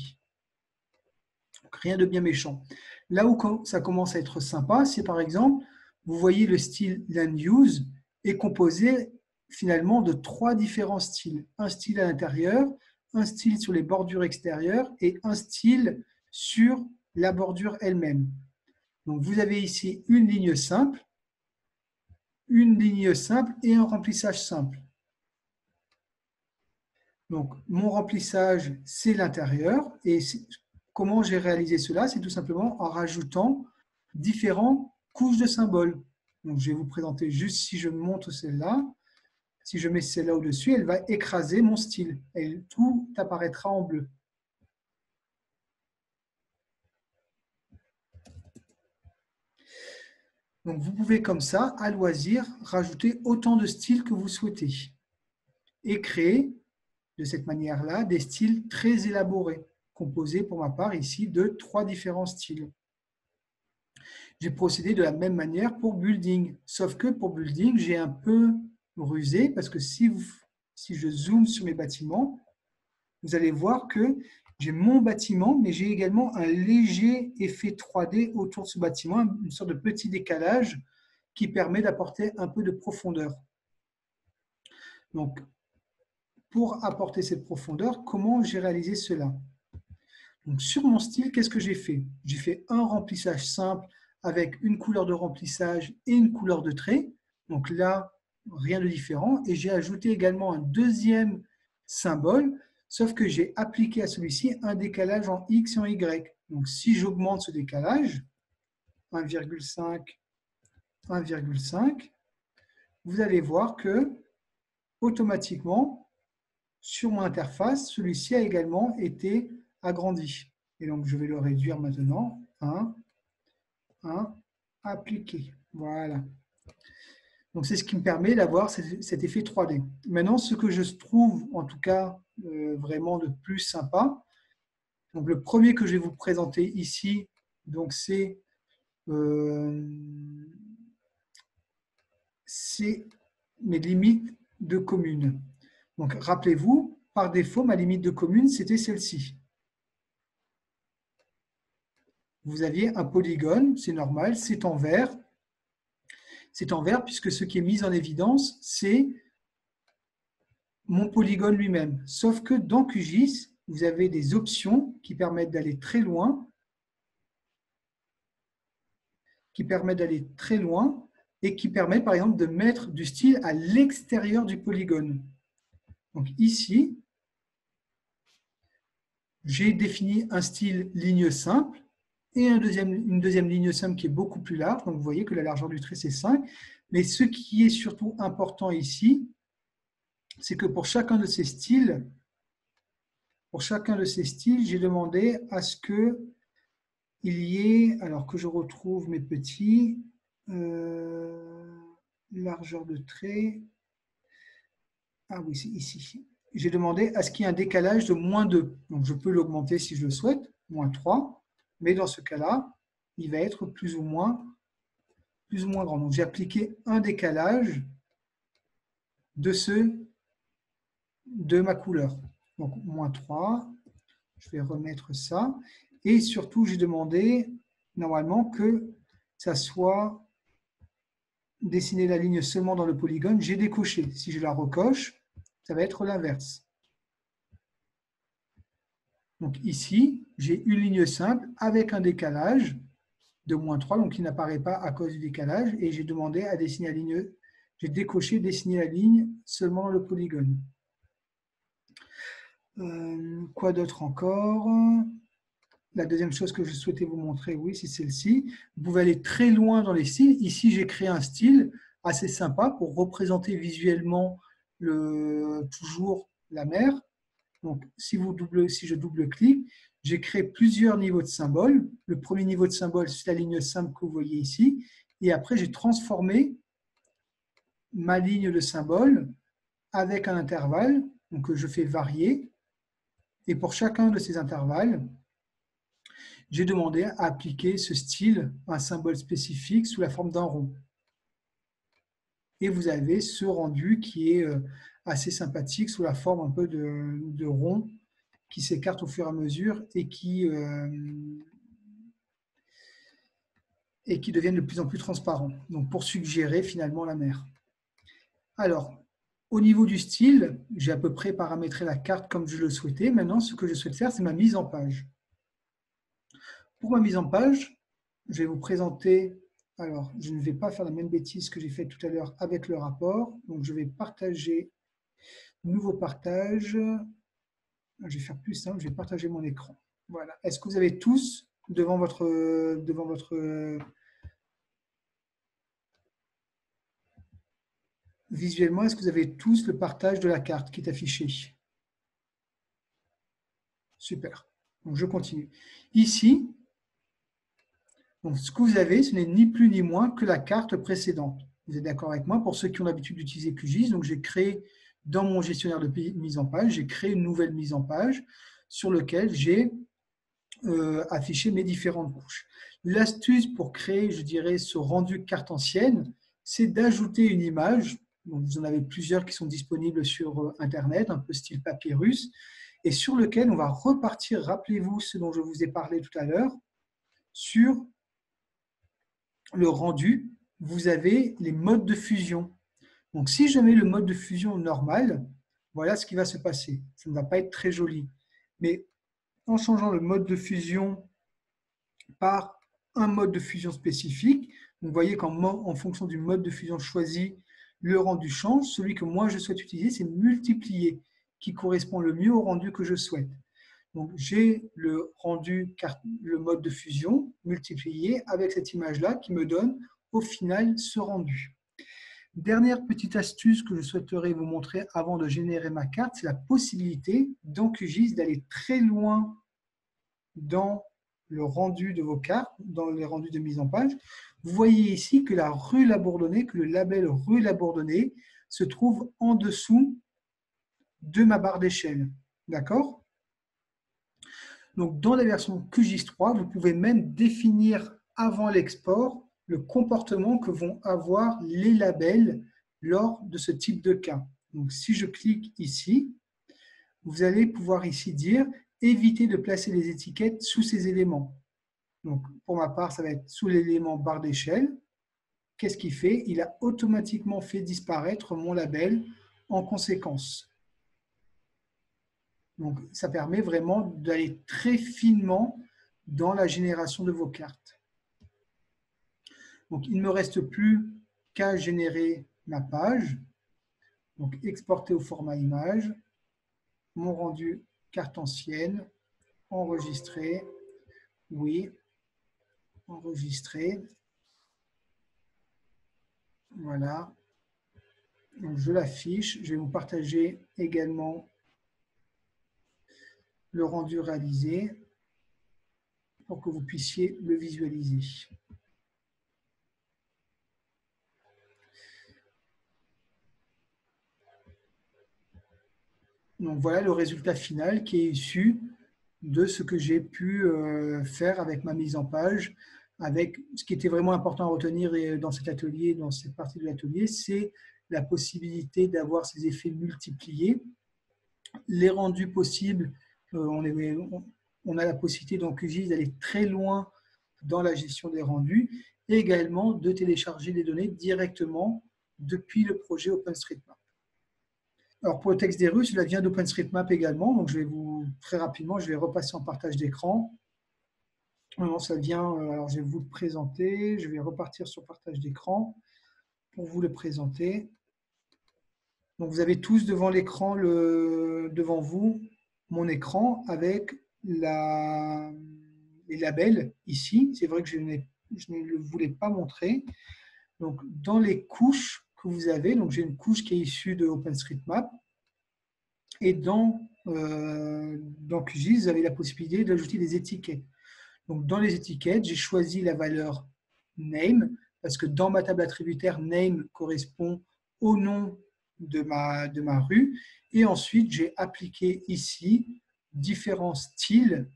Donc, rien de bien méchant. Là où ça commence à être sympa, c'est par exemple, vous voyez le style Land Use est composé finalement de 3 différents styles. Un style à l'intérieur, un style sur les bordures extérieures et un style sur la bordure elle-même. Donc, vous avez ici une ligne simple et un remplissage simple. Donc, mon remplissage, c'est l'intérieur. Et comment j'ai réalisé cela? C'est tout simplement en rajoutant différentes couches de symboles. Donc, je vais vous présenter juste si je monte celle-là. Si je mets celle-là au-dessus, elle va écraser mon style. Et tout apparaîtra en bleu. Donc, vous pouvez comme ça, à loisir, rajouter autant de styles que vous souhaitez et créer de cette manière-là des styles très élaborés, composés pour ma part ici de 3 différents styles. J'ai procédé de la même manière pour Building, sauf que pour Building, j'ai un peu rusé parce que si je zoome sur mes bâtiments, vous allez voir que j'ai mon bâtiment, mais j'ai également un léger effet 3D autour de ce bâtiment, une sorte de petit décalage qui permet d'apporter un peu de profondeur. Donc, pour apporter cette profondeur, comment j'ai réalisé cela? Donc, sur mon style, qu'est-ce que j'ai fait? J'ai fait un remplissage simple avec une couleur de remplissage et une couleur de trait. Donc là, rien de différent. Et j'ai ajouté également un deuxième symbole, sauf que j'ai appliqué à celui-ci un décalage en X et en Y. Donc si j'augmente ce décalage, 1,5, 1,5, vous allez voir que automatiquement, sur mon interface, celui-ci a également été agrandi. Et donc, je vais le réduire maintenant. 1, 1, appliquer. Voilà. Donc, c'est ce qui me permet d'avoir cet effet 3D. Maintenant, ce que je trouve, en tout cas, vraiment de plus sympa, donc le premier que je vais vous présenter ici, donc c'est mes limites de commune. Donc, rappelez-vous, par défaut, ma limite de commune, c'était celle-ci. Vous aviez un polygone, c'est normal, c'est en vert. C'est en vert puisque ce qui est mis en évidence, c'est mon polygone lui-même. Sauf que dans QGIS, vous avez des options qui permettent d'aller très loin, et qui permettent par exemple de mettre du style à l'extérieur du polygone. Donc ici, j'ai défini un style ligne simple et une deuxième ligne simple qui est beaucoup plus large. Donc vous voyez que la largeur du trait, c'est 5. Mais ce qui est surtout important ici, c'est que pour chacun de ces styles, j'ai demandé à ce qu'il y ait, alors que je retrouve mes petits, largeur de trait, ah oui, c'est ici. J'ai demandé à ce qu'il y ait un décalage de -2. Donc je peux l'augmenter si je le souhaite, -3, mais dans ce cas-là, il va être plus ou moins grand. Donc j'ai appliqué un décalage de ma couleur. Donc -3, je vais remettre ça. Et surtout, j'ai demandé normalement que ça soit dessiner la ligne seulement dans le polygone. J'ai décoché. Si je la recoche, ça va être l'inverse. Donc ici, j'ai une ligne simple avec un décalage de -3, donc qui n'apparaît pas à cause du décalage. Et j'ai demandé à dessiner la ligne, j'ai décoché dessiner la ligne seulement dans le polygone. Quoi d'autre encore? La deuxième chose que je souhaitais vous montrer, oui, c'est celle-ci. Vous pouvez aller très loin dans les styles. Ici, j'ai créé un style assez sympa pour représenter visuellement toujours la mer. Donc, si je double-clique, j'ai créé plusieurs niveaux de symboles. Le premier niveau de symbole, c'est la ligne simple que vous voyez ici. Et après, j'ai transformé ma ligne de symbole avec un intervalle, donc que je fais varier. Et pour chacun de ces intervalles, j'ai demandé à appliquer ce style, un symbole spécifique sous la forme d'un rond. Et vous avez ce rendu qui est assez sympathique sous la forme un peu de rond qui s'écarte au fur et à mesure et qui deviennent de plus en plus transparents. Donc pour suggérer finalement la mer. Alors, au niveau du style, j'ai à peu près paramétré la carte comme je le souhaitais. Maintenant, ce que je souhaite faire, c'est ma mise en page. Pour ma mise en page, je vais vous présenter, alors je ne vais pas faire la même bêtise que j'ai fait tout à l'heure avec le rapport, donc je vais partager, nouveau partage, je vais faire plus simple, je vais partager mon écran. Voilà. Est-ce que vous avez tous devant votre visuellement, est-ce que vous avez tous le partage de la carte qui est affiché? Super. Donc je continue. Ici, Donc, ce que vous avez, ce n'est ni plus ni moins que la carte précédente. Vous êtes d'accord avec moi? Pour ceux qui ont l'habitude d'utiliser QGIS, donc j'ai créé dans mon gestionnaire de mise en page, j'ai créé une nouvelle mise en page sur laquelle j'ai affiché mes différentes couches. L'astuce pour créer, je dirais, ce rendu carte ancienne, c'est d'ajouter une image. Donc, vous en avez plusieurs qui sont disponibles sur Internet, un peu style papyrus, et sur lequel on va repartir, rappelez-vous ce dont je vous ai parlé tout à l'heure, sur le rendu, vous avez les modes de fusion. Donc, si je mets le mode de fusion normal, voilà ce qui va se passer. Ça ne va pas être très joli. Mais en changeant le mode de fusion par un mode de fusion spécifique, vous voyez qu'en fonction du mode de fusion choisi, le rendu change. Celui que moi je souhaite utiliser, c'est multiplier, qui correspond le mieux au rendu que je souhaite. Donc, j'ai le rendu, le mode de fusion multiplié avec cette image-là qui me donne au final ce rendu. Dernière petite astuce que je souhaiterais vous montrer avant de générer ma carte, c'est la possibilité dans QGIS d'aller très loin dans le rendu de vos cartes, dans les rendus de mise en page. Vous voyez ici que la rue Labourdonnais, que le label rue Labourdonnais se trouve en dessous de ma barre d'échelle. D'accord ? Donc, dans la version QGIS 3, vous pouvez même définir avant l'export le comportement que vont avoir les labels lors de ce type de cas. Donc, si je clique ici, vous allez pouvoir ici dire « Éviter de placer les étiquettes sous ces éléments ». Donc, pour ma part, ça va être sous l'élément barre d'échelle. Qu'est-ce qu'il fait? Il a automatiquement fait disparaître mon label en conséquence. Donc, ça permet vraiment d'aller très finement dans la génération de vos cartes. Donc, il ne me reste plus qu'à générer ma page. Donc, exporter au format image, mon rendu carte ancienne, enregistrer, oui, enregistrer. Voilà. Donc, je l'affiche. Je vais vous partager également le rendu réalisé pour que vous puissiez le visualiser. Donc voilà le résultat final qui est issu de ce que j'ai pu faire avec ma mise en page. Avec ce qui était vraiment important à retenir dans cet atelier, dans cette partie de l'atelier, c'est la possibilité d'avoir ces effets multipliés. Les rendus possibles, on a la possibilité dans QGIS d'aller très loin dans la gestion des rendus et également de télécharger des données directement depuis le projet OpenStreetMap. Alors pour le texte des rues, cela vient d'OpenStreetMap également, donc très rapidement, je vais repasser en partage d'écran. Non, ça vient, alors je vais vous le présenter, je vais repartir sur partage d'écran pour vous le présenter. Donc vous avez tous devant l'écran, devant vous, mon écran avec les labels ici. C'est vrai que je ne le voulais pas montrer. Donc dans les couches que vous avez, donc j'ai une couche qui est issue de OpenStreetMap. Et dans QGIS, vous avez la possibilité d'ajouter des étiquettes. Donc, dans les étiquettes, j'ai choisi la valeur name parce que dans ma table attributaire, name correspond au nom de ma rue. Et ensuite, j'ai appliqué ici différents styles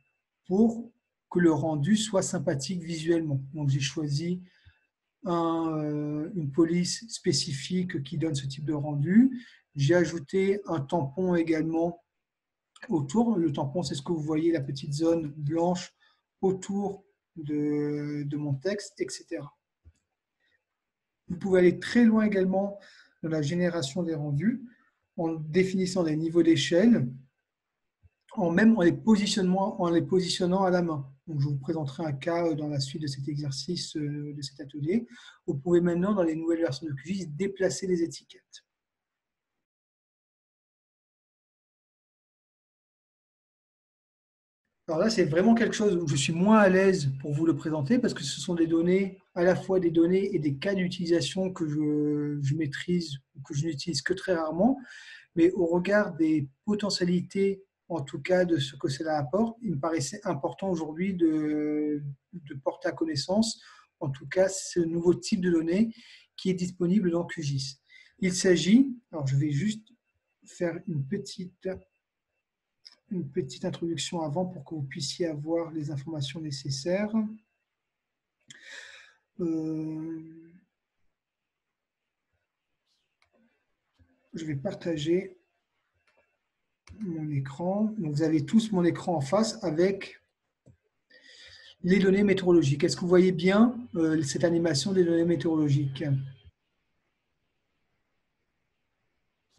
pour que le rendu soit sympathique visuellement. Donc, j'ai choisi une police spécifique qui donne ce type de rendu. J'ai ajouté un tampon également autour. Le tampon, c'est ce que vous voyez, la petite zone blanche autour de mon texte, etc. Vous pouvez aller très loin également dans la génération des rendus en définissant des niveaux d'échelle, en les positionnant à la main. Donc, je vous présenterai un cas dans la suite de cet exercice, de cet atelier. Vous pouvez maintenant, dans les nouvelles versions de QGIS, déplacer les étiquettes. Alors là, c'est vraiment quelque chose où je suis moins à l'aise pour vous le présenter parce que ce sont des données, à la fois des données et des cas d'utilisation que je maîtrise ou que je n'utilise que très rarement. Mais au regard des potentialités en tout cas de ce que cela apporte. Il me paraissait important aujourd'hui de porter à connaissance, en tout cas, ce nouveau type de données qui est disponible dans QGIS. Il s'agit, alors je vais juste faire une petite introduction avant pour que vous puissiez avoir les informations nécessaires. Je vais partager mon écran. Donc, vous avez tous mon écran en face avec les données météorologiques. Est-ce que vous voyez bien cette animation des données météorologiques?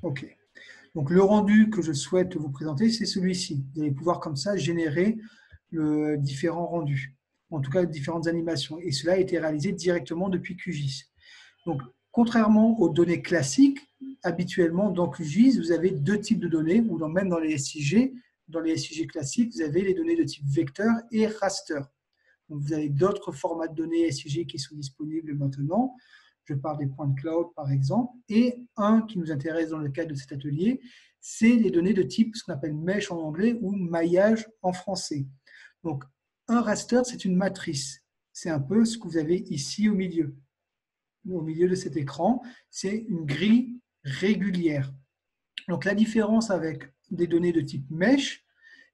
OK. Donc, le rendu que je souhaite vous présenter, c'est celui-ci. Vous allez pouvoir comme ça générer différents rendus, en tout cas différentes animations. Et cela a été réalisé directement depuis QGIS. Donc, contrairement aux données classiques, habituellement dans QGIS, vous avez deux types de données, ou même dans les SIG. Dans les SIG classiques, vous avez les données de type vecteur et raster. Donc, vous avez d'autres formats de données SIG qui sont disponibles maintenant. Je parle des points de cloud, par exemple. Et un qui nous intéresse dans le cadre de cet atelier, c'est les données de type, ce qu'on appelle mesh en anglais ou maillage en français. Donc, un raster, c'est une matrice. C'est un peu ce que vous avez ici au milieu de cet écran, c'est une grille régulière. Donc la différence avec des données de type mesh,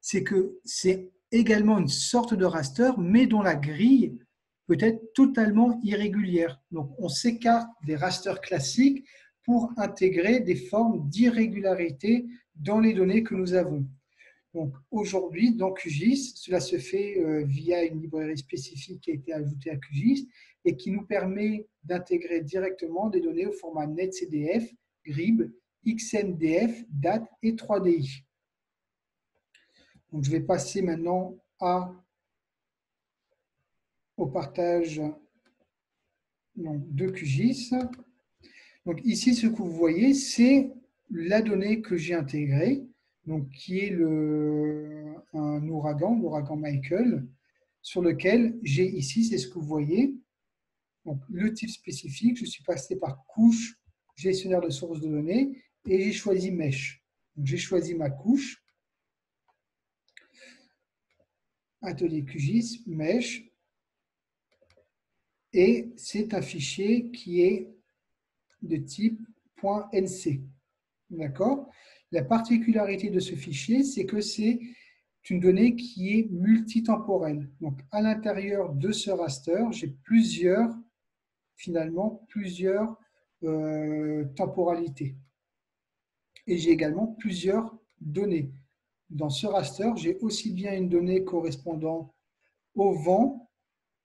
c'est que c'est également une sorte de raster, mais dont la grille peut être totalement irrégulière. Donc on s'écarte des rasters classiques pour intégrer des formes d'irrégularité dans les données que nous avons. Donc aujourd'hui, dans QGIS, cela se fait via une librairie spécifique qui a été ajoutée à QGIS et qui nous permet d'intégrer directement des données au format NetCDF, GRIB, XMDF, DAT et 3DI. Donc je vais passer maintenant au partage de QGIS. Donc ici, ce que vous voyez, c'est la donnée que j'ai intégrée, donc qui est un ouragan, l'ouragan Michael, sur lequel j'ai ici, c'est ce que vous voyez, donc le type spécifique. Je suis passé par couche, gestionnaire de sources de données, et j'ai choisi Mesh. Donc j'ai choisi ma couche, atelier QGIS, Mesh, et c'est un fichier qui est de type .nc. D'accord? La particularité de ce fichier, c'est que c'est une donnée qui est multitemporelle. Donc, à l'intérieur de ce raster, j'ai plusieurs temporalités. Et j'ai également plusieurs données. Dans ce raster, j'ai aussi bien une donnée correspondant au vent,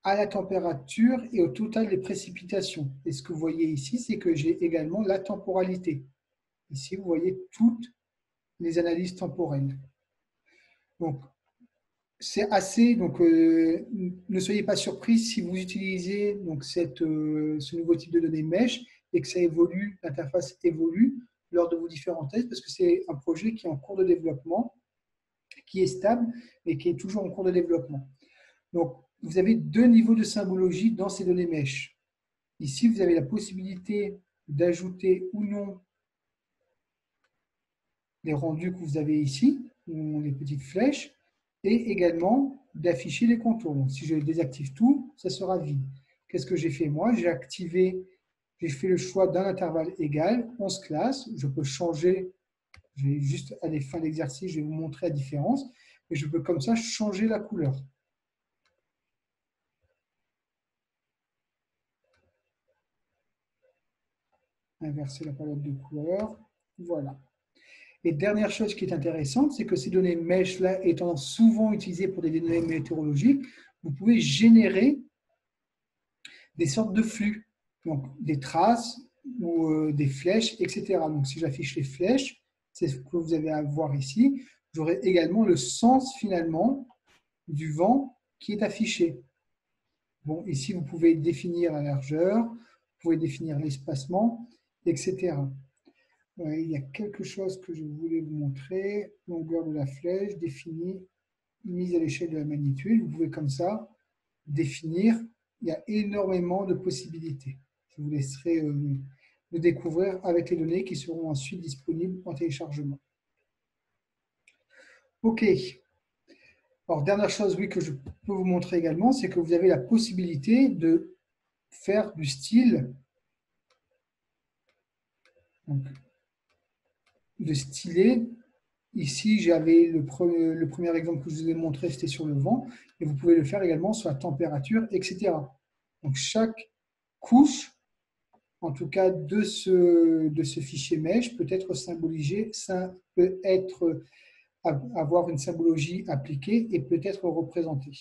à la température et au total des précipitations. Et ce que vous voyez ici, c'est que j'ai également la temporalité. Ici, vous voyez toutes les analyses temporelles. Donc, c'est assez. Donc, ne soyez pas surpris si vous utilisez donc, ce nouveau type de données mesh et que ça évolue, l'interface évolue lors de vos différents tests, parce que c'est un projet qui est en cours de développement, qui est stable et qui est toujours en cours de développement. Donc, vous avez deux niveaux de symbologie dans ces données mesh. Ici, vous avez la possibilité d'ajouter ou non les rendus que vous avez ici, les petites flèches, et également d'afficher les contours. Donc, si je désactive tout, ça sera vide. Qu'est-ce que j'ai fait moi? J'ai fait le choix d'un intervalle égal, 11 classes. Je peux changer, je vais juste à des fins d'exercice, je vais vous montrer la différence, et je peux comme ça changer la couleur. Inverser la palette de couleurs. Voilà. Et dernière chose qui est intéressante, c'est que ces données mesh-là étant souvent utilisées pour des données météorologiques, vous pouvez générer des sortes de flux, donc des traces ou des flèches, etc. Donc si j'affiche les flèches, c'est ce que vous avez à voir ici, j'aurai également le sens finalement du vent qui est affiché. Bon, ici, vous pouvez définir la largeur, vous pouvez définir l'espacement, etc. Il y a quelque chose que je voulais vous montrer. Longueur de la flèche définie, mise à l'échelle de la magnitude. Vous pouvez comme ça définir. Il y a énormément de possibilités. Je vous laisserai le découvrir avec les données qui seront ensuite disponibles en téléchargement. OK. Alors, dernière chose, oui, que je peux vous montrer également, c'est que vous avez la possibilité de faire du style, donc, de styler. Ici, j'avais le premier exemple que je vous ai montré, c'était sur le vent, et vous pouvez le faire également sur la température, etc. Donc, chaque couche, en tout cas de ce fichier mesh, peut être symbolisé, ça peut être, avoir une symbologie appliquée et peut être représentée.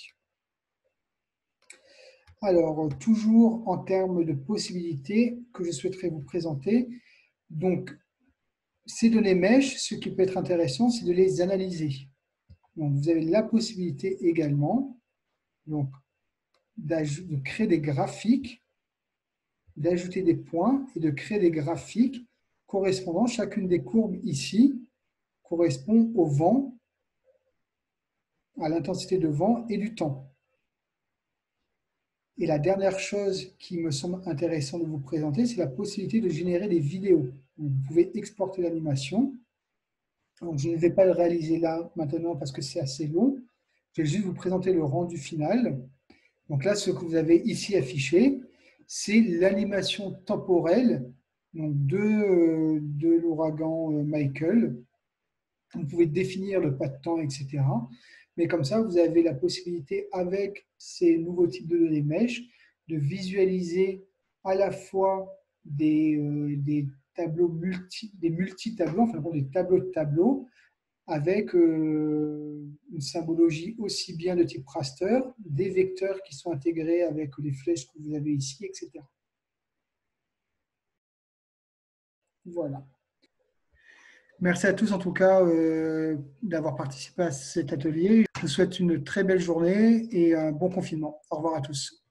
Alors, toujours en termes de possibilités que je souhaiterais vous présenter, donc ces données mesh, ce qui peut être intéressant, c'est de les analyser. Donc, vous avez la possibilité également donc, de créer des graphiques, d'ajouter des points et de créer des graphiques correspondant, chacune des courbes ici correspond au vent, à l'intensité de vent et du temps. Et la dernière chose qui me semble intéressant de vous présenter, c'est la possibilité de générer des vidéos. Donc, vous pouvez exporter l'animation. Donc, je ne vais pas le réaliser là maintenant parce que c'est assez long. Je vais juste vous présenter le rendu final. Donc là, ce que vous avez ici affiché, c'est l'animation temporelle donc de l'ouragan Michael. Vous pouvez définir le pas de temps, etc. Mais comme ça, vous avez la possibilité, avec ces nouveaux types de données mesh, de visualiser à la fois des tableaux des multi-tableaux, enfin des tableaux de tableaux, avec une symbologie aussi bien de type raster, des vecteurs qui sont intégrés avec les flèches que vous avez ici, etc. Voilà. Merci à tous en tout cas d'avoir participé à cet atelier. Je vous souhaite une très belle journée et un bon confinement. Au revoir à tous.